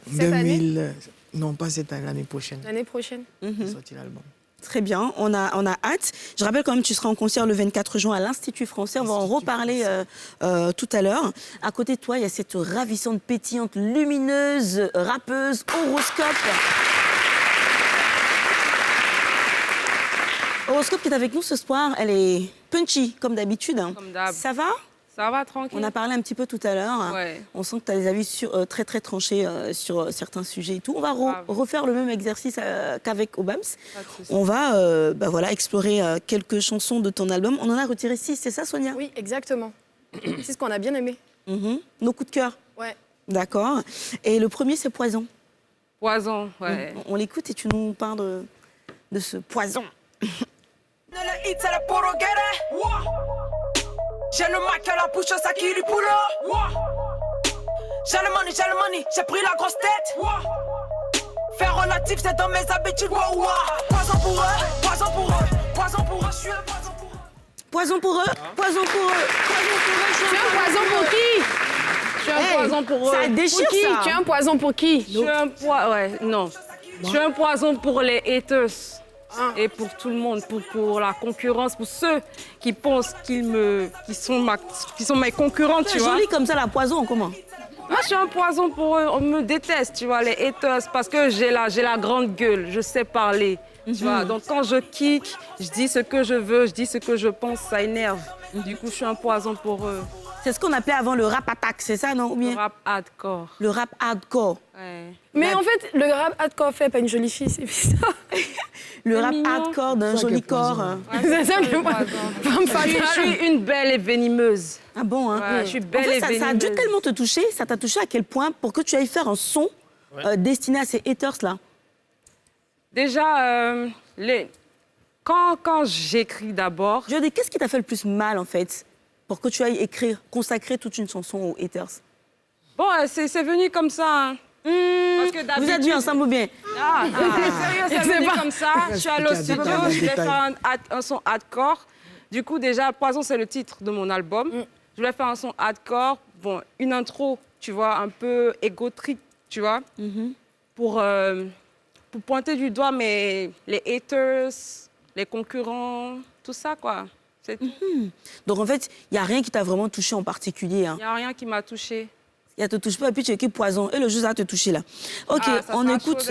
E: Cette année
G: 2000... Non, pas cette année, l'année prochaine.
E: L'année prochaine.
G: J'ai sorti l'album.
A: Très bien, on a hâte. Je rappelle quand même que tu seras en concert le 24 juin à l'Institut français. On va en reparler tout à l'heure. À côté de toi, il y a cette ravissante, pétillante, lumineuse, rappeuse, Horoscope. Horoscope qui est avec nous ce soir. Elle est punchy, comme d'habitude. Hein.
H: Comme d'hab.
A: Ça va?
H: Ça va, tranquille.
A: On a parlé un petit peu tout à l'heure.
H: Ouais.
A: On sent que tu as des avis très, très tranchés sur certains sujets et tout. On va refaire le même exercice qu'avec Obams.
H: Pas de souci.
A: On va explorer quelques chansons de ton album. On en a retiré 6, c'est ça, Sonia?
E: Oui, exactement. C'est ce qu'on a bien aimé.
A: Nos coups de cœur.
E: Ouais.
A: D'accord. Et le premier, c'est Poison.
H: Poison, ouais.
A: On l'écoute et tu nous parles de ce poison.
K: J'ai le Mac à la bouche, ça qui lui poule. J'ai le money, j'ai pris la grosse tête. Faire relatif, c'est dans mes habitudes. Poison pour eux, poison pour eux, poison pour eux, je suis un poison pour eux.
A: Poison pour eux, poison pour eux, poison pour eux.
E: Tu es un poison pour qui?
H: Je suis un poison pour eux.
A: Ça déchire,
E: Pour qui?
A: ça.
E: Tu es un poison pour qui?
H: Je suis un poison, ouais, non. Je suis un poison pour les haters. Et pour tout le monde, pour la concurrence, pour ceux qui pensent qui sont mes concurrents, tu
A: C'est
H: vois.
A: joli comme ça, la poison, comment?
H: Moi, je suis un poison pour eux. On me déteste, tu vois, les haters, parce que j'ai la grande gueule, je sais parler, tu vois. Donc, quand je kick, je dis ce que je veux, je dis ce que je pense, ça énerve. Du coup, je suis un poison pour eux.
A: C'est ce qu'on appelait avant le rap attack, c'est ça, non? Ou bien
H: Le rap hardcore.
A: le rap hardcore.
H: Ouais.
E: Mais en fait, le rap hardcore fait pas une jolie fille, c'est bizarre.
A: Le
H: C'est
A: rap
H: mignon.
A: hardcore d'un
G: Ça
A: joli
G: qui est poison.
A: corps.
E: C'est ça que moi. Femme
H: Je
E: fatale.
H: suis une belle et venimeuse.
A: Ah bon, hein?
H: Ouais, je suis belle
A: En fait,
H: et
A: ça a dû
H: venimeuse.
A: tellement te toucher, ça t'a touché à quel point pour que tu ailles faire un son destiné à ces haters-là?
H: Déjà, quand j'écris d'abord,
A: Je veux dire, qu'est-ce qui t'a fait le plus mal, en fait, pour que tu ailles écrire, consacrer toute une chanson aux haters?
H: bon, c'est venu comme ça. Hein. Parce que
A: Vous êtes
H: d'habitude-
A: vus ensemble ou bien?
H: Sérieux, c'est venu comme ça. Je suis allée au
G: Explique
H: studio,
G: un détail,
H: je voulais
G: détail.
H: faire un son hardcore. Du coup, déjà, Poison, c'est le titre de mon album. Je voulais faire un son hardcore. Bon, une intro, tu vois, un peu égotrique, tu vois, pour pointer du doigt les haters, les concurrents, tout ça, quoi. C'est tout.
A: Donc en fait, il n'y a rien qui t'a vraiment touché en particulier.
H: Il n'y a rien qui m'a touchée.
A: Il ne te touche pas, et puis tu es équipe Poison. Et le jeu, ça va te toucher là. Ok, on écoute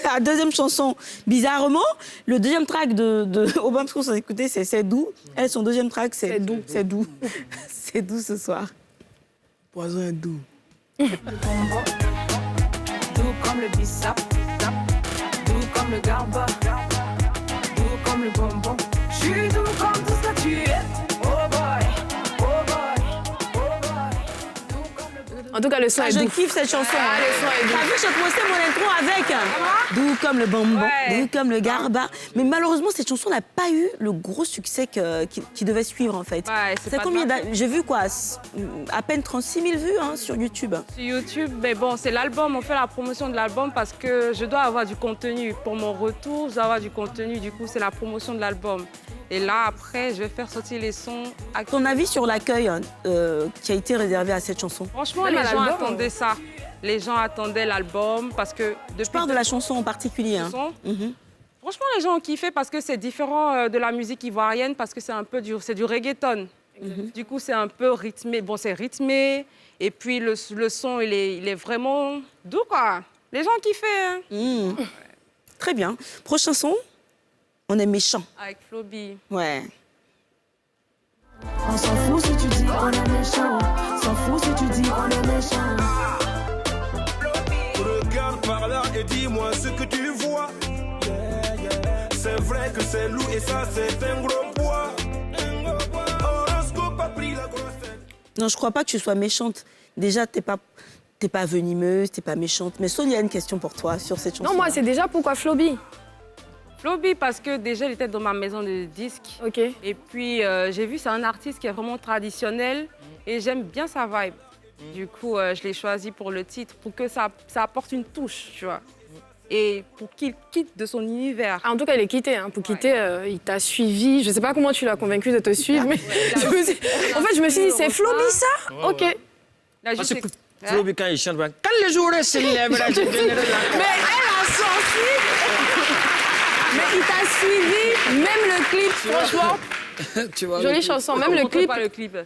A: la deuxième chanson. Bizarrement, le deuxième track de Obama, ce qu'on s'est écouté, c'est Doux. Elle, son deuxième track, c'est Doux. C'est Doux. C'est Doux ce soir.
G: Poison est doux.
K: Doux comme le bissap, doux comme le garba, doux comme le bonbon. Je suis doux comme tout ce que tu es. Oh boy, oh boy, oh boy.
E: En tout cas, le son est
A: Je
E: doux.
A: kiffe cette chanson.
E: Ah, le son est doux.
A: T'as vu, je postais mon intro avec Doux comme le bonbon, doux comme le garba. Mais malheureusement, cette chanson n'a pas eu le gros succès qui devait suivre, en fait.
H: Ouais,
A: c'est combien J'ai vu quoi à peine 36 000 vues sur YouTube.
H: Sur YouTube, mais bon, c'est l'album. On fait la promotion de l'album parce que je dois avoir du contenu. Pour mon retour, je dois avoir du contenu. Du coup, c'est la promotion de l'album. Et là, après, je vais faire sortir les sons.
A: Ton avis sur l'accueil qui a été réservé à cette chanson?
H: Franchement, les gens attendaient ça. Les gens attendaient l'album parce que...
A: Je parle de la chanson en particulier.
H: Franchement, les gens ont kiffé parce que c'est différent de la musique ivoirienne parce que c'est un peu du reggaeton. Du coup, c'est un peu rythmé. Bon, c'est rythmé. Et puis, le son, il est vraiment doux, quoi. Les gens ont kiffé.
A: Très bien. Prochain son, on est méchant.
H: Avec Flobi.
A: Ouais.
D: On s'en fout si tu dis on est méchant. S'en fout si tu dis on est méchant.
J: Regarde par là et dis-moi ce que tu vois. C'est vrai que c'est lourd et ça c'est un gros poids. Horoscope a pris la grosse tête.
A: Non, je crois pas que tu sois méchante. Déjà, t'es pas venimeuse, t'es pas méchante. Mais Sonia a une question pour toi sur cette chanson.
E: Non, moi, c'est déjà pourquoi Flobi.
H: Flobi, parce que déjà, il était dans ma maison de disques.
E: OK.
H: Et puis, j'ai vu, c'est un artiste qui est vraiment traditionnel et j'aime bien sa vibe. Du coup, je l'ai choisi pour le titre, pour que ça apporte une touche, tu vois. Et pour qu'il quitte de son univers.
E: En tout cas, il est quitté. Pour quitter, il t'a suivi. Je ne sais pas comment tu l'as convaincu de te suivre, mais en fait, je me suis dit, c'est Flobi, ça? OK.
H: Là,
F: Parce que Flobi, quand il chante, quand les jours se lèvent,
E: Mais elle a senti. Mais il t'a suivi, même le clip, franchement. Jolie chanson, même le clip.
H: Pas le clip.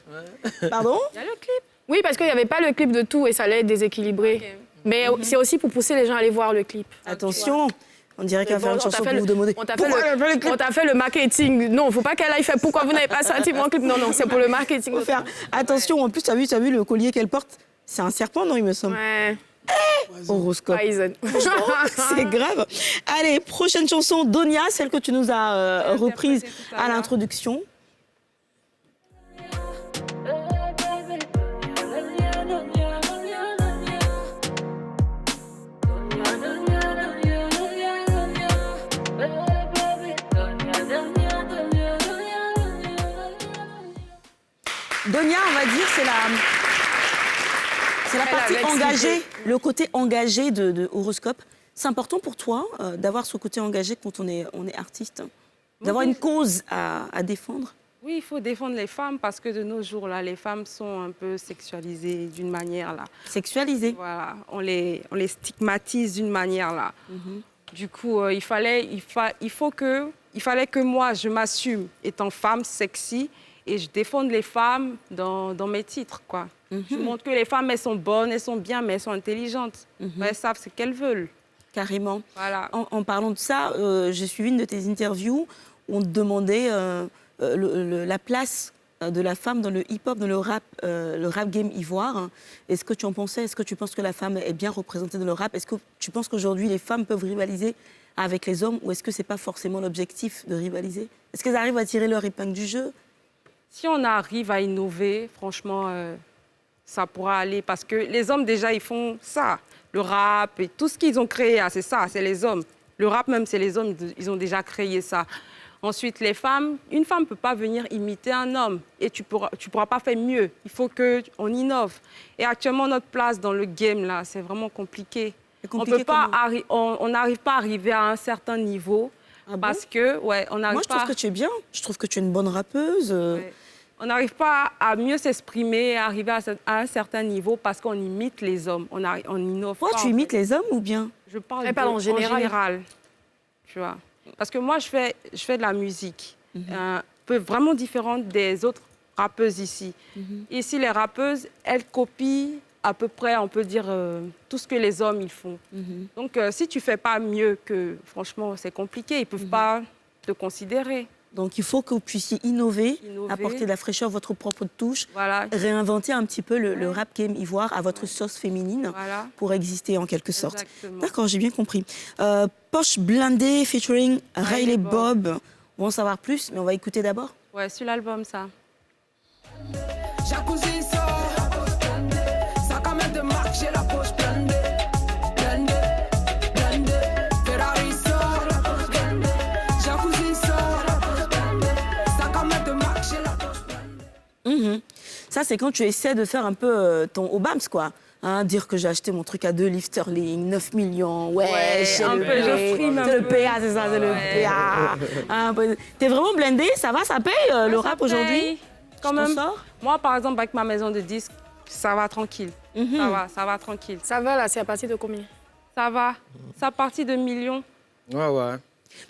A: Pardon?
H: Il y a le clip.
E: Oui, parce qu'il n'y avait pas le clip de tout et ça allait être déséquilibré. Okay. Mais c'est aussi pour pousser les gens à aller voir le clip.
A: Attention, on dirait qu'elle va faire une chanson pour vous demander.
E: On t'a fait le marketing. Non, il ne faut pas qu'elle aille faire pourquoi vous n'avez pas sorti mon clip. Non, c'est pour le marketing.
A: Faut faire attention, en plus, tu as vu le collier qu'elle porte? C'est un serpent, non, il me semble?
E: Ouais.
A: Horoscope. C'est grave. Allez, prochaine chanson, Donia, celle que tu nous as reprise à l'introduction. Donia, on va dire, c'est la partie engagée, le côté engagé de Horoscope. C'est important pour toi d'avoir ce côté engagé quand on est artiste, d'avoir une cause à défendre?
H: Oui, il faut défendre les femmes parce que de nos jours, là, les femmes sont un peu sexualisées d'une manière, là.
A: Sexualisées?
H: Voilà, on les stigmatise d'une manière, là. Du coup, il fallait que moi, je m'assume étant femme sexy et je défende les femmes dans mes titres, quoi. Je montre que les femmes, elles sont bonnes, elles sont bien, mais elles sont intelligentes. Elles savent ce qu'elles veulent.
A: Carrément.
H: Voilà.
A: En parlant de ça, j'ai suivi une de tes interviews où on te demandait la place de la femme dans le hip-hop, dans le rap game ivoire. Est-ce que tu en pensais? Est-ce que tu penses que la femme est bien représentée dans le rap? Est-ce que tu penses qu'aujourd'hui, les femmes peuvent rivaliser avec les hommes ou est-ce que ce n'est pas forcément l'objectif de rivaliser? Est-ce qu'elles arrivent à tirer leur épingle du jeu?
H: Si on arrive à innover, franchement, ça pourra aller. Parce que les hommes, déjà, ils font ça. Le rap et tout ce qu'ils ont créé, c'est ça, c'est les hommes. Le rap même, c'est les hommes, ils ont déjà créé ça. Ensuite, les femmes, une femme ne peut pas venir imiter un homme. Et tu pourras pas faire mieux. Il faut qu'on innove. Et actuellement, notre place dans le game, là, c'est vraiment compliqué. On n'arrive pas à arriver à un certain niveau. Parce que, ouais, on n'arrive pas...
A: Moi, je trouve que tu es bien. Je trouve que tu es une bonne rappeuse.
H: On n'arrive pas à mieux s'exprimer, à arriver à un certain niveau parce qu'on imite les hommes. On innove
A: Toi,
H: pas,
A: tu
H: en
A: imites
H: fait.
A: les hommes ou bien?
H: Je parle,
E: Elle parle en général.
H: Tu vois. Parce que moi, je fais de la musique un peu vraiment différente des autres rappeuses ici. Ici, les rappeuses, elles copient à peu près, on peut dire, tout ce que les hommes ils font. Donc, si tu ne fais pas mieux que... Franchement, c'est compliqué. Ils ne peuvent pas te considérer.
A: Donc, il faut que vous puissiez innover,
H: Innover.
A: apporter de la fraîcheur, votre propre touche,
H: Voilà.
A: réinventer un petit peu le rap game ivoire à votre sauce féminine
H: Voilà.
A: pour exister en quelque sorte.
H: Exactement.
A: D'accord, j'ai bien compris. Poche blindée featuring Riley Bob. On va en savoir plus, mais on va écouter d'abord.
H: Ouais, sur l'album, ça.
K: Jacuzzi sort, sac à main de marque, j'ai la poche blindée. Ferrari sort, jacuzzi sort, sac à main de marque, j'ai la poche blindée.
A: Ça, c'est quand tu essaies de faire un peu ton Obams, quoi. Hein, dire que j'ai acheté mon truc à 2 livres sterling, 9 millions, ouais, j'ai
H: un
A: le
H: peu, je
A: PA,
H: frime un
A: c'est le
H: peu.
A: PA, c'est ça, c'est le PA. Hein, t'es vraiment blindé, ça va, ça paye le
H: Ça
A: rap
H: paye,
A: aujourd'hui?
H: quand
A: Tu t'en
H: même.
A: sors?
H: Moi, par exemple, avec ma maison de disques, ça va tranquille. Ça va tranquille.
E: Ça va, là, c'est à partir de combien?
H: Ça va. C'est à partir de millions.
F: Ouais, ouais.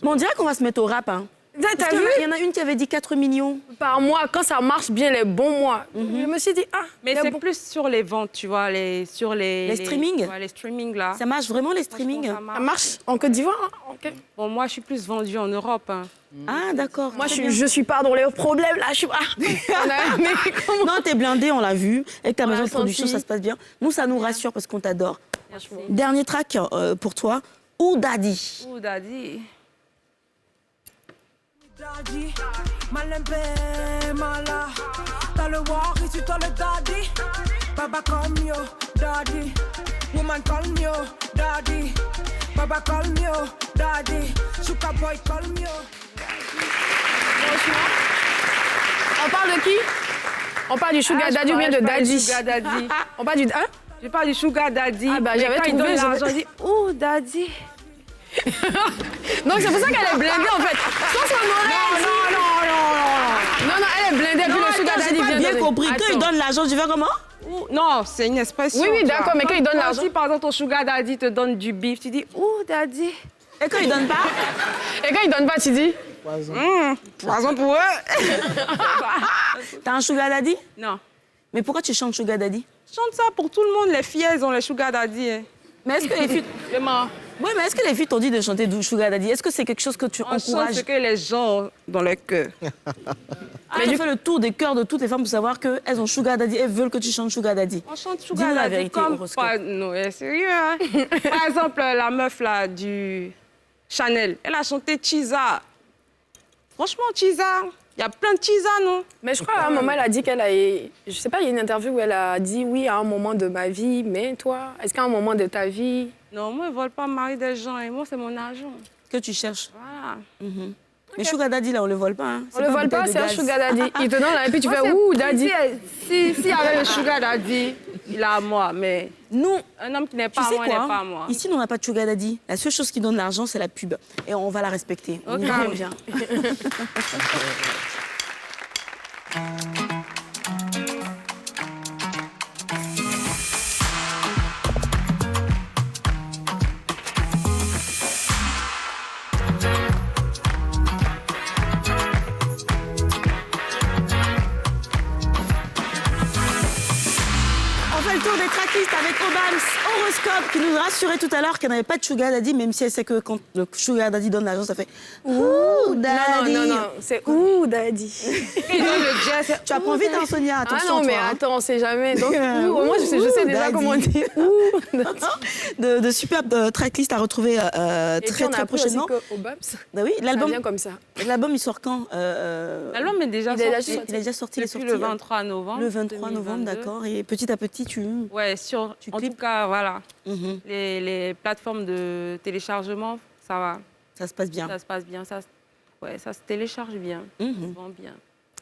A: Mais on dirait qu'on va se mettre au rap, hein.
E: T'as
A: Parce
E: vu?
A: qu'il y en a une qui avait dit 4 millions.
E: Par mois, quand ça marche bien, les bons mois. Je me suis dit,
H: Mais c'est plus sur les ventes, tu vois, sur les
A: streamings?
H: Ouais, les streamings, là.
A: Ça marche vraiment, les streamings?
H: Franchement,
E: ça marche en Côte d'Ivoire? Hein? Ok.
H: Bon, moi, je suis plus vendue en Europe. Hein.
A: Ah, d'accord.
E: Moi,
A: Très bien.
E: je suis pas dans les problèmes, là. Je suis pas... Mais comment...
A: Non, t'es blindé, on l'a vu. Avec ta
E: On
A: maison
E: l'a
A: de production,
E: senti.
A: ça se passe bien. Nous, ça nous rassure parce qu'on t'adore.
H: Merci.
A: Dernier track pour toi, Ou Daddy.
H: Ouh, daddy.
K: Daddy, malin mala. T'as le war, ici toi le daddy. Baba call me yo, daddy. Woman call me yo, daddy. Baba call me yo, daddy. Suka boy call me yo.
E: On parle de qui? On parle du sugar daddy ou bien de daddy?
H: Sugar daddy.
E: On parle du... Hein?
H: Je parle du sugar daddy.
E: Ah bah,
H: Mais
E: j'avais
H: quand il
E: trouvé,
H: donne
E: j'avais-
H: l'argent, je dis, ouh, daddy.
E: Donc, c'est pour ça qu'elle est blindée, en fait. Sans son oreille. Non, elle est blindée, puis le sugar
A: Attends,
E: daddy
A: j'ai
E: vient
A: pas bien
E: donner.
A: compris. Quand il
E: Attends.
A: donne l'argent, tu fais comment?
H: Non, c'est une expression.
E: Oui, oui,
H: tu
E: d'accord,
H: vois.
E: mais quand il donne
H: Quand
E: l'argent-
H: Si, par exemple, ton sugar daddy te donne du bif, tu dis, ouh, daddy.
A: Et quand il donne pas?
E: Et quand il donne pas, tu dis?
H: Poison pour eux.
A: T'as un sugar daddy?
H: Non.
A: Mais pourquoi tu chantes sugar daddy?
H: Chante ça pour tout le monde. Les filles, elles ont les sugar daddy. Hein.
A: Mais est-ce que les filles...
H: Vraiment.
A: Oui, mais est-ce que les filles t'ont dit de chanter du sugar daddy? Est-ce que c'est quelque chose que tu
H: On chante
A: encourages?
H: ce que les gens ont dans leur cœur.
A: Mais tu fais le tour des cœurs de toutes les femmes pour savoir qu'elles ont sugar daddy, elles veulent que tu chantes sugar daddy.
H: On chante
A: Dis-nous
H: sugar
A: la
H: daddy
A: vérité,
H: comme...
A: horoscope.
H: Non, elle est sérieux, hein. Par exemple, la meuf, là, du Chanel, elle a chanté Chiza. Franchement, Chiza, il y a plein de Chiza, non?
E: Mais je crois qu'à un moment, elle a dit qu'elle a... Je sais pas, il y a une interview où elle a dit oui à un moment de ma vie, mais toi, est-ce qu'à un moment de ta vie...
H: Non, moi, ils ne veulent pas marier des gens. Et moi, c'est mon argent.
A: Que tu cherches.
H: Voilà.
A: Mais sugar daddy, là, on le vole pas. Hein.
E: On le vole pas, c'est un sugar daddy. Il te donne là, et puis tu fais ouh, daddy.
H: S'il y avait le sugar daddy, il a à moi. Mais
A: nous,
H: un homme qui n'est
A: tu
H: pas à
A: sais
H: moi, il
A: quoi,
H: n'est pas à moi.
A: Ici, on n'a pas de sugar daddy. La seule chose qui donne l'argent, c'est la pub. Et on va la respecter. On y
H: Ok.
A: revient. On fait le tour des tracklists avec Obams, Horoscope, qui nous a rassuré tout à l'heure qu'elle n'avait pas de sugar daddy, même si elle sait que quand le sugar daddy donne l'argent, ça fait ouh, daddy.
E: Non, c'est ouh, daddy.
A: Tu apprends vite, hein, Sonia,
E: Ah
A: attention.
E: non, mais
A: toi, hein.
E: attends, on sait jamais. Donc, ouh, au moins, je sais déjà
A: daddy.
E: comment dire.
A: De superbes tracklists à retrouver
E: Et puis,
A: très,
E: on a
A: très
E: appris aussi
A: prochainement.
E: qu'au Babs,
A: Bah oui,
E: ça
A: l'album
E: vient comme ça.
A: l'album, il sort quand
H: L'album est déjà
E: Il est déjà
H: sorti.
E: sorti.
A: Il est déjà sorti, il est
H: Depuis
A: sorti
H: le 23 novembre.
A: le 23 novembre,
H: 2022.
A: d'accord. Et petit à petit, tu...
H: Ouais, en
A: clips.
H: tout cas, voilà.
A: Mhm.
H: Les plateformes de téléchargement, ça va.
A: Ça se passe bien.
H: Ça se passe bien. Ça se télécharge bien.
A: Mhm.
H: Ça se vend bien.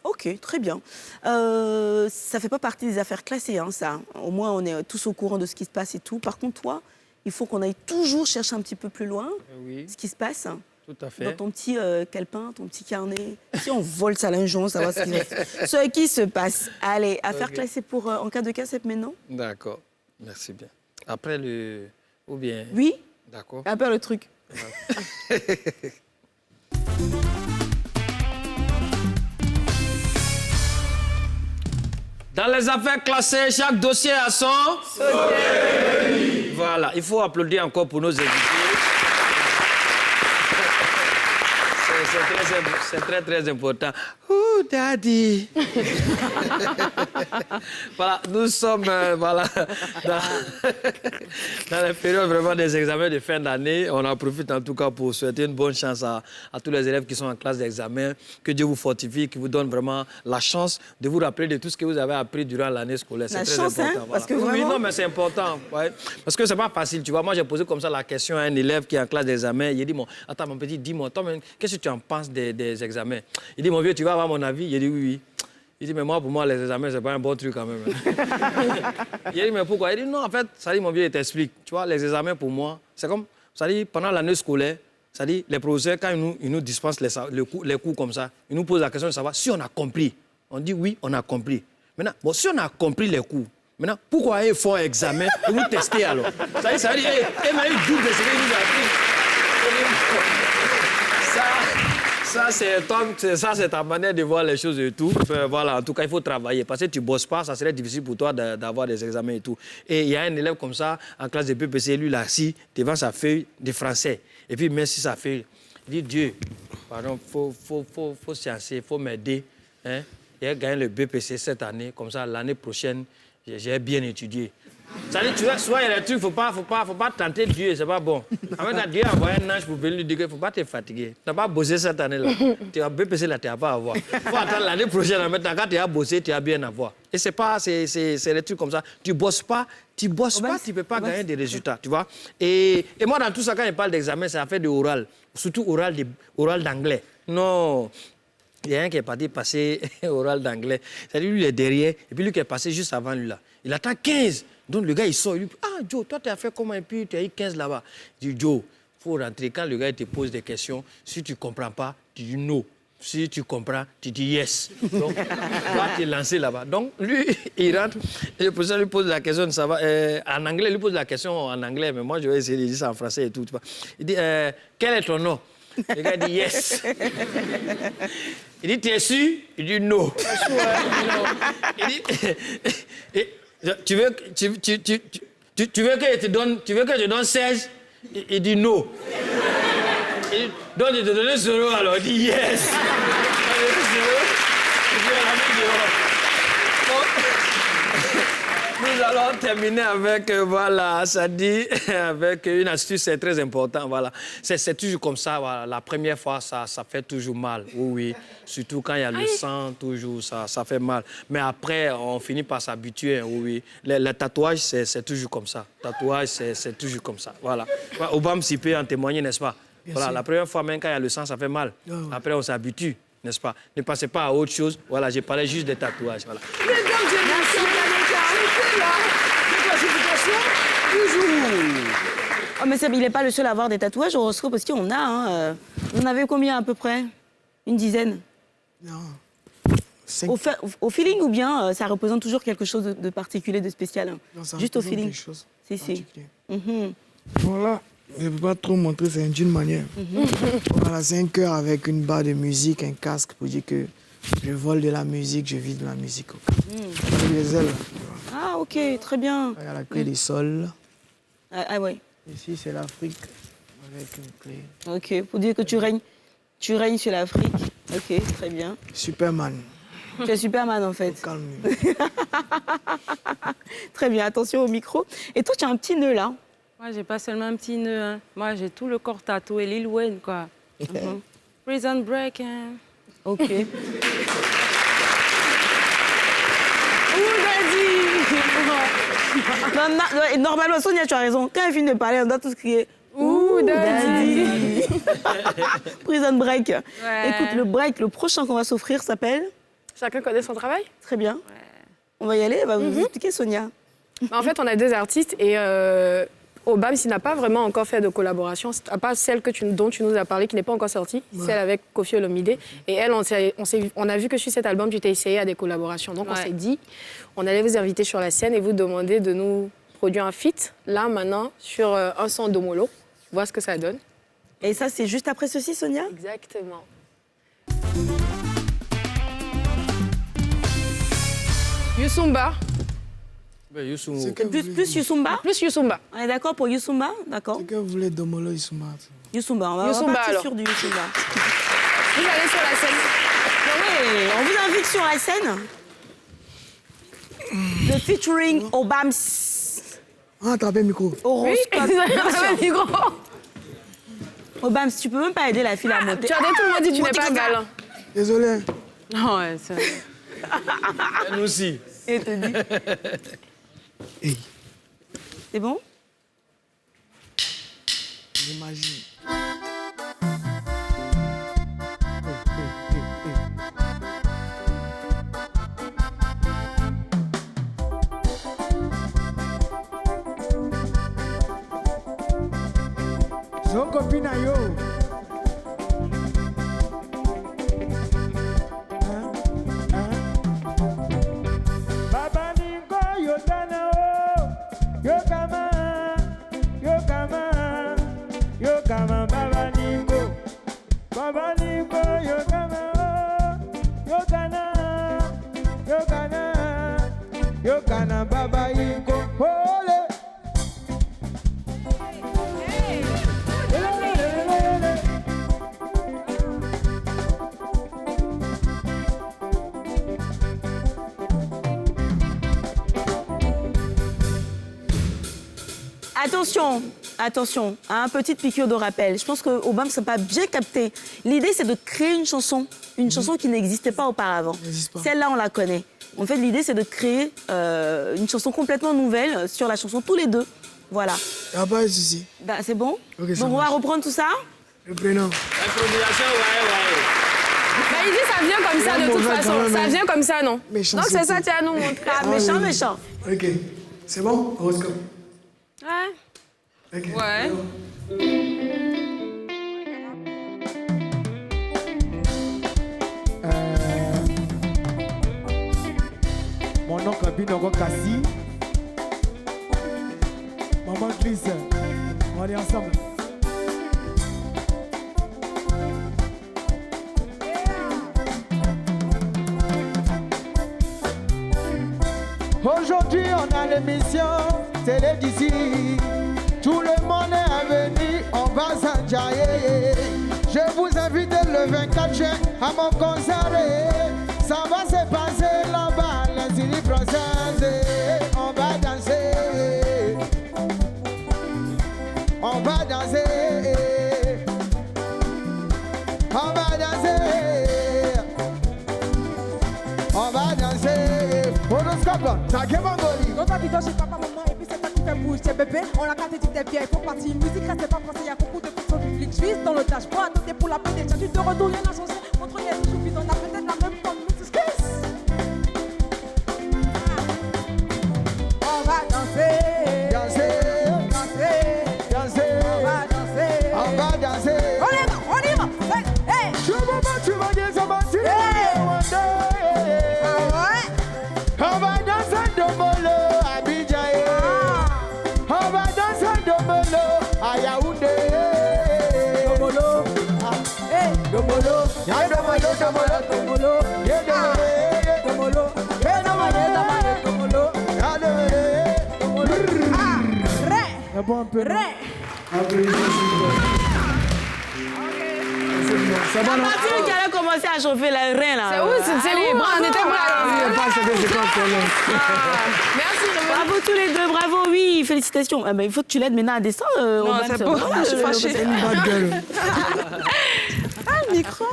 A: Ok, très bien. Ça fait pas partie des affaires classées, hein, ça. Au moins, on est tous au courant de ce qui se passe et tout. Par contre, toi, il faut qu'on aille toujours chercher un petit peu plus loin
F: Oui,
A: ce qui se passe.
F: Tout à fait.
A: Dans ton petit calepin, ton petit carnet. Si on vole sa linge, on savoir ce qui se passe. Allez, affaire classée pour en cas de cassette maintenant.
F: D'accord. Merci bien. Après le... Ou bien...
A: Oui.
F: D'accord.
A: Après le truc.
F: Dans les affaires classées, chaque dossier a son... Voilà, il faut applaudir encore pour nos invités. C'est très, très important. Oh, daddy. Voilà, nous sommes voilà, dans la période vraiment des examens de fin d'année. On en profite en tout cas pour souhaiter une bonne chance à tous les élèves qui sont en classe d'examen. Que Dieu vous fortifie, qu'il vous donne vraiment la chance de vous rappeler de tout ce que vous avez appris durant l'année scolaire. C'est très important.
A: Hein, parce que
F: oui,
A: vraiment...
F: non, mais c'est important. Ouais. Parce que c'est pas facile, tu vois. Moi, j'ai posé comme ça la question à un élève qui est en classe d'examen. Il a dit, bon, attends, mon petit, dis-moi, toi, qu'est-ce que tu en penses des examens? Il dit, mon vieux, tu vas avoir mon avis? Il dit, oui, oui. Il dit, mais moi, pour moi, les examens, c'est pas un bon truc quand même. Il dit, mais pourquoi? Il dit, non, en fait, ça dit, mon vieux, il t'explique. Tu vois, les examens, pour moi, c'est comme, ça dit, pendant l'année scolaire, ça dit, les professeurs, quand ils nous dispensent les cours comme ça, ils nous posent la question de savoir si on a compris. On dit, oui, on a compris. Maintenant, bon, si on a compris les cours, maintenant, pourquoi ils font examen pour nous tester alors? Ça veut dire, il m'a eu doute de ce qu'il nous a appris. Ça, c'est ta manière de voir les choses et tout. Voilà, en tout cas, il faut travailler. Parce que tu ne bosses pas, ça serait difficile pour toi d'avoir des examens et tout. Et il y a un élève comme ça, en classe de BPC, lui, là, assis devant sa feuille de français. Et puis, il met sur sa feuille. Il dit, Dieu, pardon, faut sciencer, il faut m'aider. Hein? J'ai gagné le BPC cette année. Comme ça, l'année prochaine, j'ai bien étudié. Ça dit, tu vois, soit il y a des trucs, faut pas tenter Dieu, c'est pas bon. En fait, Dieu a envoyé un ange pour venir lui dire qu'il ne faut pas te fatiguer. Tu n'as pas bossé cette année-là. Tu as BPC là, tu n'as pas à avoir. Il faut attendre l'année prochaine. Maintenant, quand tu as bossé, tu as bien à voir. Et c'est des trucs comme ça. Tu bosses pas, tu ne peux pas gagner des résultats, tu vois. Et moi, dans tout ça, quand je parle d'examen, c'est affaire de oral. Surtout oral d'anglais. Non. Il y a un qui est parti passer oral d'anglais. C'est-à-dire, lui, il est derrière. Et puis, lui qui est passé juste avant lui, là. Il attend 15. Donc, le gars, il sort. Il lui dit, ah, Joe, toi, tu as fait comment? Et puis, tu as eu 15 là-bas. Il dit, Joe, il faut rentrer. Quand le gars il te pose des questions, si tu ne comprends pas, tu dis non. Si tu comprends, tu dis yes. Donc, toi, tu es lancé là-bas. Donc, lui, il rentre. Et le professeur lui pose la question, ça va, en anglais. Il lui pose la question en anglais. Mais moi, je vais essayer de dire ça en français et tout. Tu vois. Il dit, quel est ton nom? Le gars dit yes. Il dit, tu es sûr? Il dit non. Il dit, tu veux que je te donne 16? Il dit non. Il dit, donc je te donne 0 alors. Il dit yes. Nous allons terminer avec, voilà, ça dit, avec une astuce, c'est très important, voilà. C'est toujours comme ça, voilà. La première fois, ça fait toujours mal, oui. Surtout quand il y a le sang, toujours, ça fait mal. Mais après, on finit par s'habituer, oui. Le tatouage, c'est toujours comme ça. Tatouage, c'est toujours comme ça, voilà. Obama s'y peut en témoigner, n'est-ce pas? Voilà, la première fois, même quand il y a le sang, ça fait mal. Après, on s'habitue, n'est-ce pas? Ne passez pas à autre chose. Voilà, j'ai parlé juste des tatouages, voilà.
A: Oh, mais il n'est pas le seul à avoir des tatouages. Horoscope aussi, on a. Hein, vous en avez combien à peu près? Une dizaine?
G: Non.
A: Au feeling ou bien ça représente toujours quelque chose de particulier, de spécial?
G: Non, ça
A: juste au feeling.
G: quelque chose
A: si.
G: Voilà, je ne peux pas trop montrer, c'est d'une manière. Voilà, c'est un cœur avec une barre de musique, un casque pour dire que je vole de la musique, je vis de la musique. Les ailes.
A: Ah, ok, très bien.
G: Il y a la clé des sols.
A: Ah ouais.
G: Ici, c'est l'Afrique avec une clé.
A: Ok, pour dire que tu règnes sur l'Afrique. Ok, très bien.
G: Superman.
A: Tu es Superman, en fait.
G: Calme.
A: Très bien, attention au micro. Et toi, tu as un petit nœud, là?
H: Moi, j'ai pas seulement un petit nœud. Hein. Moi, j'ai tout le corps tatoué, Lil Wayne, quoi. Prison Break. Hein.
A: Ok. Normalement, Sonia, tu as raison. Quand elle finit de parler, on doit tous crier Ouh, daddy. Prison Break.
H: Ouais.
A: Écoute, le break, le prochain qu'on va s'offrir s'appelle
E: Chacun connaît son travail?
A: Très bien. Ouais. On va y aller, elle va vous expliquer, Sonia.
E: En fait, on a deux artistes et Obams, il n'a pas vraiment encore fait de collaboration, à part celle dont tu nous as parlé, qui n'est pas encore sortie, celle avec Koffi Olomide. Et elle, on a vu que sur cet album, tu t'es essayé à des collaborations. Donc on s'est dit, on allait vous inviter sur la scène et vous demander de nous produire un feat, là, maintenant, sur un son d'Omolo. Voir ce que ça donne.
A: Et ça, c'est juste après ceci, Sonia?
E: Exactement. Youssoumba.
A: Plus Youssoumba?
E: Plus Youssoumba.
A: On est d'accord pour Youssoumba? D'accord.
G: C'est que vous voulez Domolo Youssoumba?
A: Youssoumba, on va partir sur du Youssoumba.
E: Vous allez sur la scène.
A: Oui, on vous invite sur la scène. Le featuring Obams.
G: Ah, attrapez le micro.
A: Horoscope.
E: Le micro.
A: Obams, tu peux même pas aider la fille à monter.
E: Tu as dit, tout le monde dit tu n'es pas galant.
G: Désolé.
H: Non, ouais, c'est...
F: Nous aussi.
A: Et te dit.
G: Hey.
A: C'est bon?
G: J'imagine.
C: Son copine à yo. Baba Ningo yo tana o. Yo kama. Yo kama Baba Ningo. Baba Ningo yo kama o. Yo kana Baba Ningo. Ole.
A: Attention, un petit piqûre de rappel. Je pense que Obams n'a pas bien capté. L'idée, c'est de créer une chanson qui n'existait pas auparavant. Celle-là, on la connaît. En fait, l'idée, c'est de créer une chanson complètement nouvelle sur la chanson tous les deux. Voilà.
G: Il n'y a pas de souci.
A: Bah, c'est bon?
G: Okay,
A: donc, on va reprendre tout ça?
G: Le prénom.
F: Improvisation, ouais.
E: Bah, il dit ça vient comme ça de toute façon. Ça vient comme ça, non?
G: Méchant,
E: donc c'est ça, tu as nous montré.
A: Ah, méchant.
G: Ok. C'est bon? Horoscope.
E: Ouais.
G: Okay.
E: Ouais.
C: Mon oncle Binongo Kassi. Maman Chris. On est ensemble. Aujourd'hui, on a l'émission Télé d'ici. Tout le monde est venu, on va s'enjailler. Je vous invite le 24 juin à mon concert. Ça va se passer là-bas, l'Institut française. On va danser. On va danser. On va danser. On va danser. Horoscope, ça qui est mangoli.
L: Dans ta vie, chez papa, maman, et puis c'est toi qui fais bouger tes bébés. On l'a gâté, tu t'es bien, il faut partir. Musique reste pas français, il y a beaucoup de fonctions publiques. Je suis dans le dash, moi, attendez pour la pédale. Tu te retournes, rien n'a changé. Contre les choupies, on a peut-être la même forme. On va danser.
C: Danser.
L: On va danser.
C: On va danser.
L: On y va. Hey.
C: Tu vas dire ça, ma fille. On va danser de Molo à Abidjan. On va danser de Molo à Yaoundé. Domolo. Domolo. Y'a Domolo. Domolo. Y'a Domolo. Y'a Domolo. Ah, bon, un peu.
A: C'est bon, partir qui allait commencer à chauffer les reins là.
E: C'est où? C'est les bras, on était
A: Merci. Bravo tous les deux, bravo, oui, félicitations. Ah, ben, il faut que tu l'aides maintenant à descendre.
H: Non, c'est bon, je suis fâchée.
G: C'est une bad girl.
E: Ah, le micro.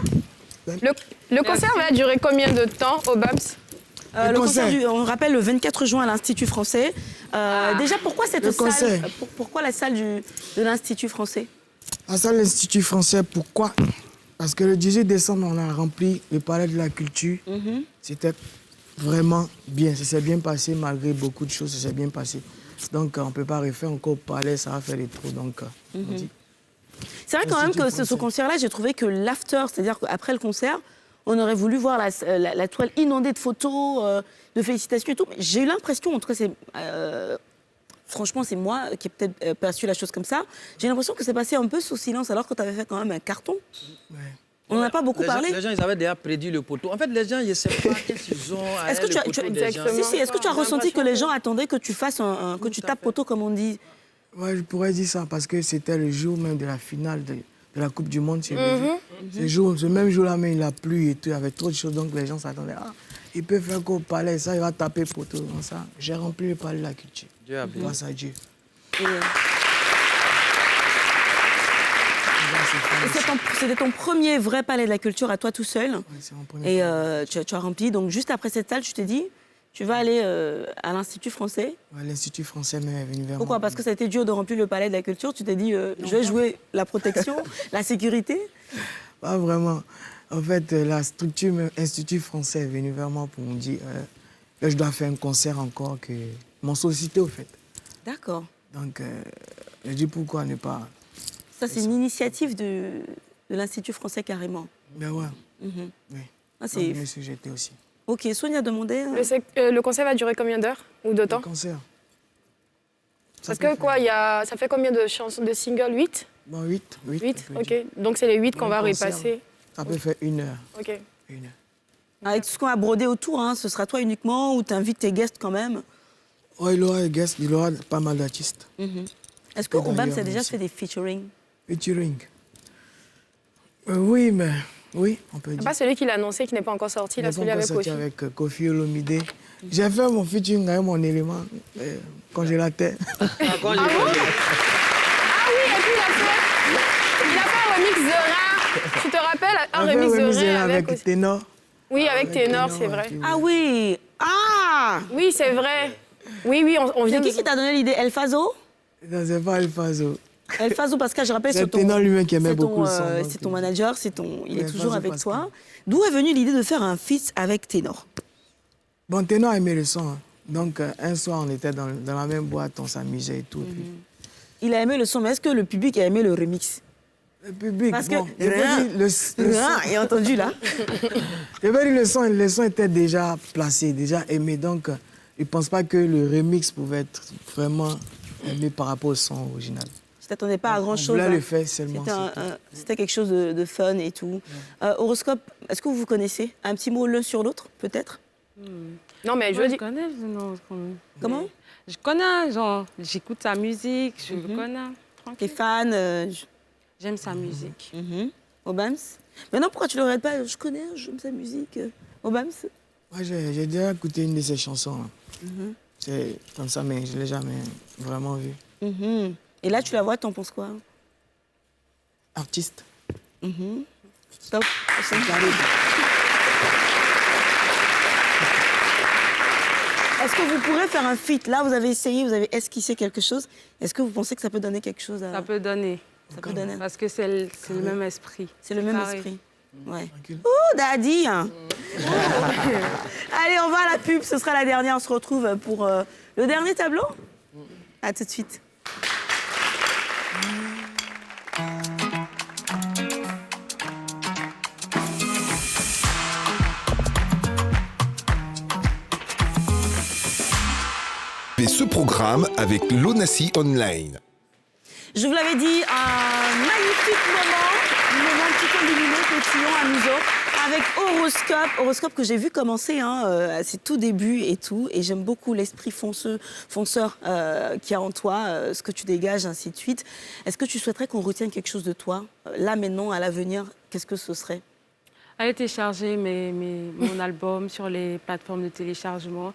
E: Le concert va durer combien de temps, Obams?
A: Le concert, on rappelle, le 24 juin à l'Institut français. Déjà, pourquoi cette salle? Pourquoi la salle de l'Institut français?
G: La salle de l'Institut français, pourquoi? Parce que le 18 décembre, on a rempli le palais de la culture. C'était vraiment bien. Ça s'est bien passé, malgré beaucoup de choses, ça s'est bien passé. Donc, on ne peut pas refaire encore au palais, ça va faire des trous. Donc, on dit.
A: C'est vrai quand même que ce concert-là, j'ai trouvé que l'after, c'est-à-dire qu'après le concert, on aurait voulu voir la toile inondée de photos, de félicitations et tout. Mais j'ai eu l'impression, en tout cas, franchement, c'est moi qui ai peut-être perçu la chose comme ça. J'ai l'impression que c'est passé un peu sous silence, alors que tu avais fait quand même un carton.
G: Ouais.
A: On n'en a pas beaucoup parlé.
F: Les gens, ils avaient déjà prédit le poteau. En fait, les gens, ils ne savent pas qu'est-ce qu'ils ont à
A: Est-ce que
F: le poteau des gens.
A: est-ce que tu as ressenti que les gens attendaient que tu fasses que tu tapes poteau, comme on dit?
G: Ouais, je pourrais dire ça parce que c'était le jour même de la finale de la Coupe du Monde chez Belgique. Ce même jour-là, mais il a plu et tout, il y avait trop de choses, donc les gens s'attendaient. Ah, il peut faire qu'au palais, ça, il va taper poteau. Comme ça, j'ai rempli le palais de la culture.
F: Dieu a béni.
G: Grâce à Dieu.
A: C'était ton premier vrai palais de la culture à toi tout seul.
G: Ouais, c'est mon premier
A: Et tu as rempli. Donc, juste après cette salle, tu t'es dit, tu vas aller à l'Institut français.
G: Ouais, l'Institut français m'est venu vers
A: Pourquoi?
G: moi.
A: Parce que ça a été dur de remplir le palais de la culture. Tu t'es dit, je vais jouer la protection, la sécurité.
G: Pas vraiment. En fait, la structure Institut français est venue vers moi pour me dire que je dois faire un concert encore, que m'ont sollicité au fait.
A: D'accord.
G: Donc, je dis pourquoi ne pas.
A: Ça, c'est une initiative de l'Institut français carrément.
G: Ben ouais.
A: Mhm.
G: Oui.
A: Ah,
G: Donc, je me suis jeté aussi.
A: Ok, Sonia demandait.
E: Le concert va durer combien d'heures ou de temps?
G: Le concert.
E: Parce que quoi, ça fait combien de chansons, de singles? 8?
G: Bon, 8.
E: 8, ok. Donc c'est les 8 qu'on va repasser.
G: Ça peut faire 1 heure.
E: Ok.
G: 1 heure.
A: Avec tout ce qu'on a brodé autour, hein, ce sera toi uniquement ou tu invites tes guests quand même?
G: Oh, il aura des guests, il aura pas mal d'artistes.
A: Est-ce que Obama
G: d'ailleurs,
A: a déjà
G: aussi.
A: fait des featuring?
G: Featuring. Oui, mais oui, on peut dire.
E: Pas celui qui l'a annoncé, qui n'est pas encore sorti, là, celui avec Kofi.
G: Avec Kofi Olomide. J'ai fait mon featuring avec mon élément congélateur.
E: Ah oui, et puis il a fait un remix de Ra. Tu te rappelles? Un remix de Ra
G: avec Ténor.
E: Oui, avec Ténor, c'est vrai.
A: Ah oui! Ah!
E: Oui, c'est vrai. Oui, on vient
A: C'est qui t'a donné l'idée? El Fazo?
G: Non, c'est pas El Fazo.
A: El Fazo, parce que je rappelle,
G: c'est Ténor lui-même qui aimait beaucoup le son.
A: C'est ton manager, il est
G: El
A: toujours
G: Fazo
A: avec
G: Pascal.
A: toi. D'où est venue l'idée de faire un feat avec Ténor?
G: Bon, Ténor aimait le son. Hein. Donc, un soir, on était dans la même boîte, on s'amusait et tout. Puis...
A: Il a aimé le son, mais est-ce que le public a aimé le remix?
G: Le public,
A: parce
G: bon,
A: que rien est entendu là.
G: Je veux dire, le son était déjà placé, déjà aimé. Donc, je ne pense pas que le remix pouvait être vraiment aimé par rapport au son original.
A: Je ne t'attendais pas à grand-chose.
G: On voulait le faire seulement.
A: C'était quelque chose de fun et tout. Horoscope, est-ce que vous vous connaissez? Un petit mot l'un sur l'autre, peut-être?
E: Non, mais
H: Je connais, non.
A: Comment?
H: Je connais, genre, j'écoute sa musique, je le connais.
A: T'es fan?
H: J'aime sa musique.
A: Obams? Maintenant, pourquoi tu ne le regardes pas? Je connais, j'aime sa musique. Obams?
G: Moi, j'ai déjà écouté une de ses chansons. C'est comme ça, mais je ne l'ai jamais vraiment vue.
A: Et là, tu la vois, t'en penses quoi?
G: Artiste.
A: Top. Est-ce que vous pourrez faire un feat? Là, vous avez essayé, vous avez esquissé quelque chose. Est-ce que vous pensez que ça peut donner quelque chose?
H: Ça peut donner.
A: Ça peut donner.
H: Parce que c'est le même esprit.
A: C'est le même
H: carré.
A: esprit. Ouais. Oh, Daddy! Allez, on va à la pub, ce sera la dernière. On se retrouve pour le dernier tableau. À tout de suite.
B: Et ce programme avec l'ONACI Online.
A: Je vous l'avais dit, un magnifique moment un petit peu lumineux, pétillant, amusant, avec Horoscope. Horoscope que j'ai vu commencer à ses tout débuts et tout. Et j'aime beaucoup l'esprit fonceur qu'il y a en toi, ce que tu dégages, ainsi de suite. Est-ce que tu souhaiterais qu'on retienne quelque chose de toi, là, maintenant, à l'avenir? Qu'est-ce que ce serait?
H: Allez télécharger mon album sur les plateformes de téléchargement.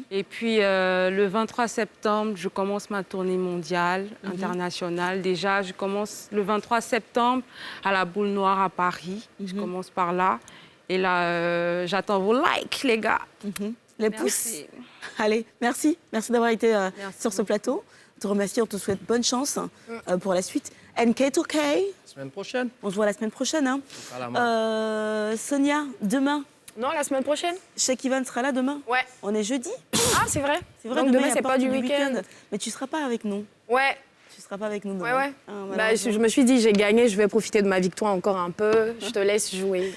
H: Et puis, le 23 septembre, je commence ma tournée mondiale, internationale. Déjà, je commence le 23 septembre à la Boule Noire à Paris. Je commence par là. Et là, j'attends vos likes, les gars.
A: Les pouces. Allez, merci. Merci d'avoir été sur ce plateau. On te remercie, on te souhaite bonne chance pour la suite. NK2K.
F: Semaine prochaine.
A: On se voit la semaine prochaine. Hein.
F: À la main.
A: Sonia, demain.
E: Non, la semaine prochaine.
A: Cheikh Ivan sera là demain.
E: Ouais.
A: On est jeudi.
E: Ah c'est vrai.
A: C'est vrai,
E: Donc demain,
A: il y a
E: c'est pas
A: Porte
E: du week-end.
A: Mais tu seras pas avec nous.
E: Ouais.
A: Tu seras pas avec nous demain.
E: Ouais.
A: Ah,
E: Bah,
A: malheureusement.
E: je me suis dit, j'ai gagné, je vais profiter de ma victoire encore un peu. Je te laisse jouer.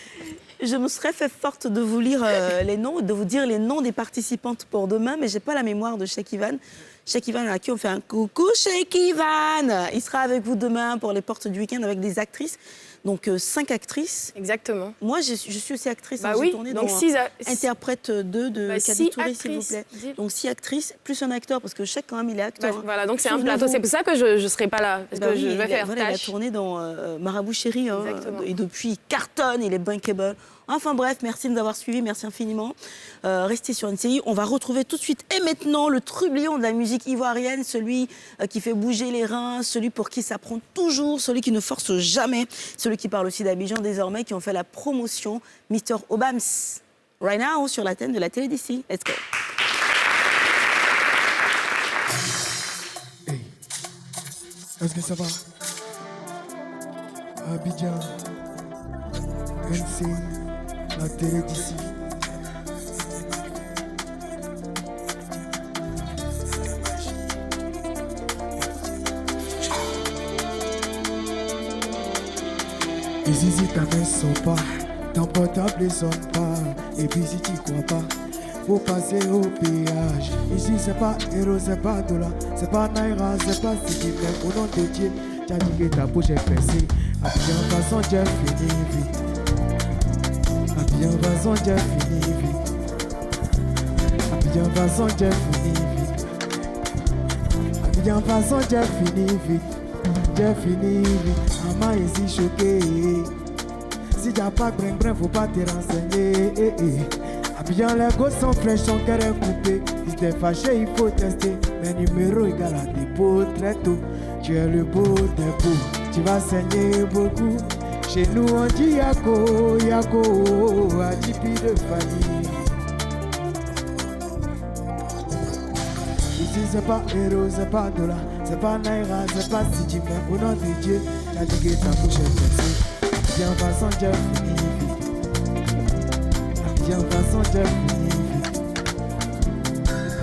A: Je me serais fait forte de vous lire les noms, de vous dire les noms des participantes pour demain, mais j'ai pas la mémoire de Cheikh Ivan. Cheikh Ivan, à qui on fait un coucou, Cheikh Ivan. Il sera avec vous demain pour les portes du week-end avec des actrices. Donc 5 actrices.
E: Exactement.
A: Moi, je suis aussi actrice.
E: Bah
A: J'ai
E: oui,
A: tourné
E: donc
A: dans
E: 6
A: Interprète 2 de
E: Bah,
A: Kadi
E: 6
A: Touré, s'il vous
E: actrices.
A: plaît. Donc 6 actrices, plus un acteur, parce que Cheikh, quand même, il est acteur.
E: Bah,
A: hein.
E: voilà, donc c'est un
A: Souvenez-vous.
E: plateau. C'est pour ça que je ne serai pas là. Parce
A: Bah
E: que
A: oui,
E: je vais faire
A: il a
E: tâche.
A: tourné dans Marabout Chéri. Hein,
E: Exactement.
A: et depuis, il cartonne, il est bankable. Enfin bref, merci de nous avoir suivis, merci infiniment. Restez sur NCI. On va retrouver tout de suite et maintenant le trublion de la musique ivoirienne, celui qui fait bouger les reins, celui pour qui ça prend toujours, celui qui ne force jamais, celui qui parle aussi d'Abidjan désormais, qui ont fait la promotion, Mr. Obams. Right now, sur la thème de la télé d'ici. Let's go.
M: Est-ce que ça va? Abidjan, NC, la télé d'ici. Ici, si ta main sort pas, ton portable ne sonne pas. Et puis si tu crois pas, faut passer au péage. Ici, c'est pas héros, c'est pas dollar, c'est pas naira, c'est pas si mais au nom de Dieu, tu as dit que ta bouche est pressée. Abidjan, façon, j'ai fini vite. Abidjan, façon, j'ai fini vite. Abidjan, façon, j'ai fini vite. Abidjan, façon, j'ai fini vite. J'ai fini vite. Maman est si choquée. Si t'as pas de brin, faut pas te renseigner. Abidjan, les gosses sont fraîches, son cœur est coupé. Si t'es fâché, il faut tester. Mes numéros égale à dépôt très tôt. Tu es le beau des beaux. Tu vas saigner beaucoup. Chez nous, on dit Yako, Yako, à 10 pieds de famille. Ici, c'est pas héros, c'est pas dollar, c'est pas naira, c'est pas si mais au nom de Dieu, t'as dit que ta bouche est pressée. Abidjan, façon, j'ai fini vite. Abidjan, façon, j'ai fini vite.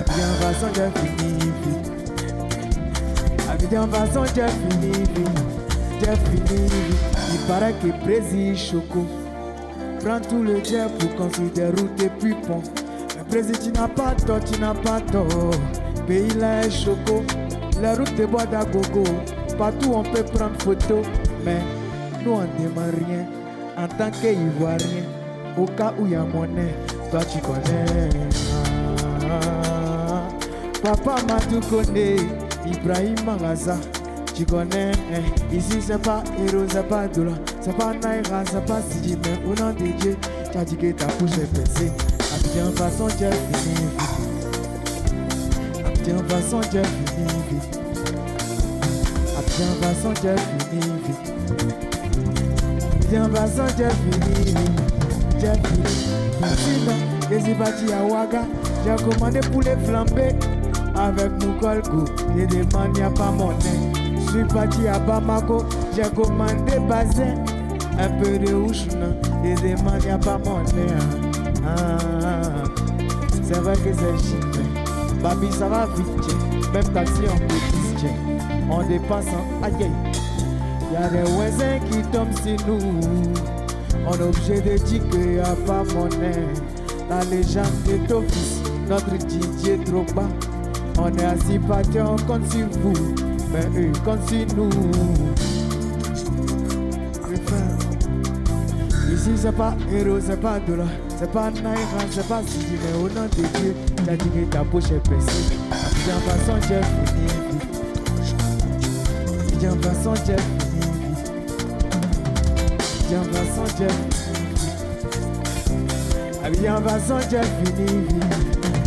M: Abidjan, façon, j'ai fini vite. Abidjan, façon, j'ai fini vite. J'ai fini vite. Il paraît que Président Choco prend tout le jet pour construire des routes et puis ponts. Mais Président, tu n'as pas tort, tu n'as pas tort. Pays là est Choco, les routes de bois d'Agogo. Partout on peut prendre photo, mais nous on ne demande rien. En tant qu'Ivoirien, au cas où il y a monnaie, toi tu connais. Papa m'a tout connaît, Ibrahim Magaza. Tu connais, ici c'est pas héros, c'est pas dollar, c'est pas naira, c'est pas si mais au nom de Dieu, tu as dit que ta bouche est pressée. Abidjan, façon, j'ai fini vite. Abidjan, façon, j'ai fini vite. Abidjan, façon, j'ai fini vite. Abidjan, façon, j'ai fini vite. J'ai fini. Sinon, je suis parti à Ouaga, j'ai commandé poulet flambé avec mon colgo. J'ai demandé, il n'y a pas monnaie. Je suis parti à Bamako, j'ai commandé bazin, un peu de houchna, et des man, y'a pas monnaie. C'est vrai que c'est chic, babi ça va vite, même taxi en petit, on dépasse en aïe. Y'a des voisins qui tombent sur nous, on est obligé de dire qu'il n'y a pas monnaie. La légende est office, notre Didier Drogba, on est assis par terre, on compte sur vous. Mais eux comptent sur nous. Ici c'est pas héros, c'est pas dollar, c'est pas naira, c'est pas si mais au nom de Dieu, t'as dit que ta bouche est pressée. Abidjan, façon, j'ai fini vite. Abidjan, façon, j'ai fini vite. Abidjan, façon, j'ai fini vite. Abidjan, façon, j'ai fini vite.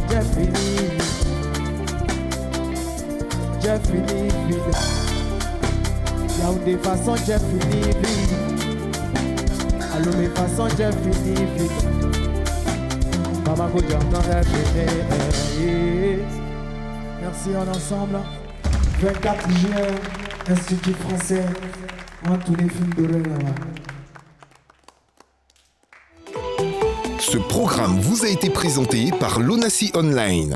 M: J'ai fini vite. J'ai fini vite. Y'a des façons, j'ai fini vite. Allô, mes façons, j'ai fini vite. Maman, faut dire non, merci en ensemble. 24 juin, Institut français. Moi, tous les films d'horreur là-bas.
B: Ce programme vous a été présenté par l'ONACI Online.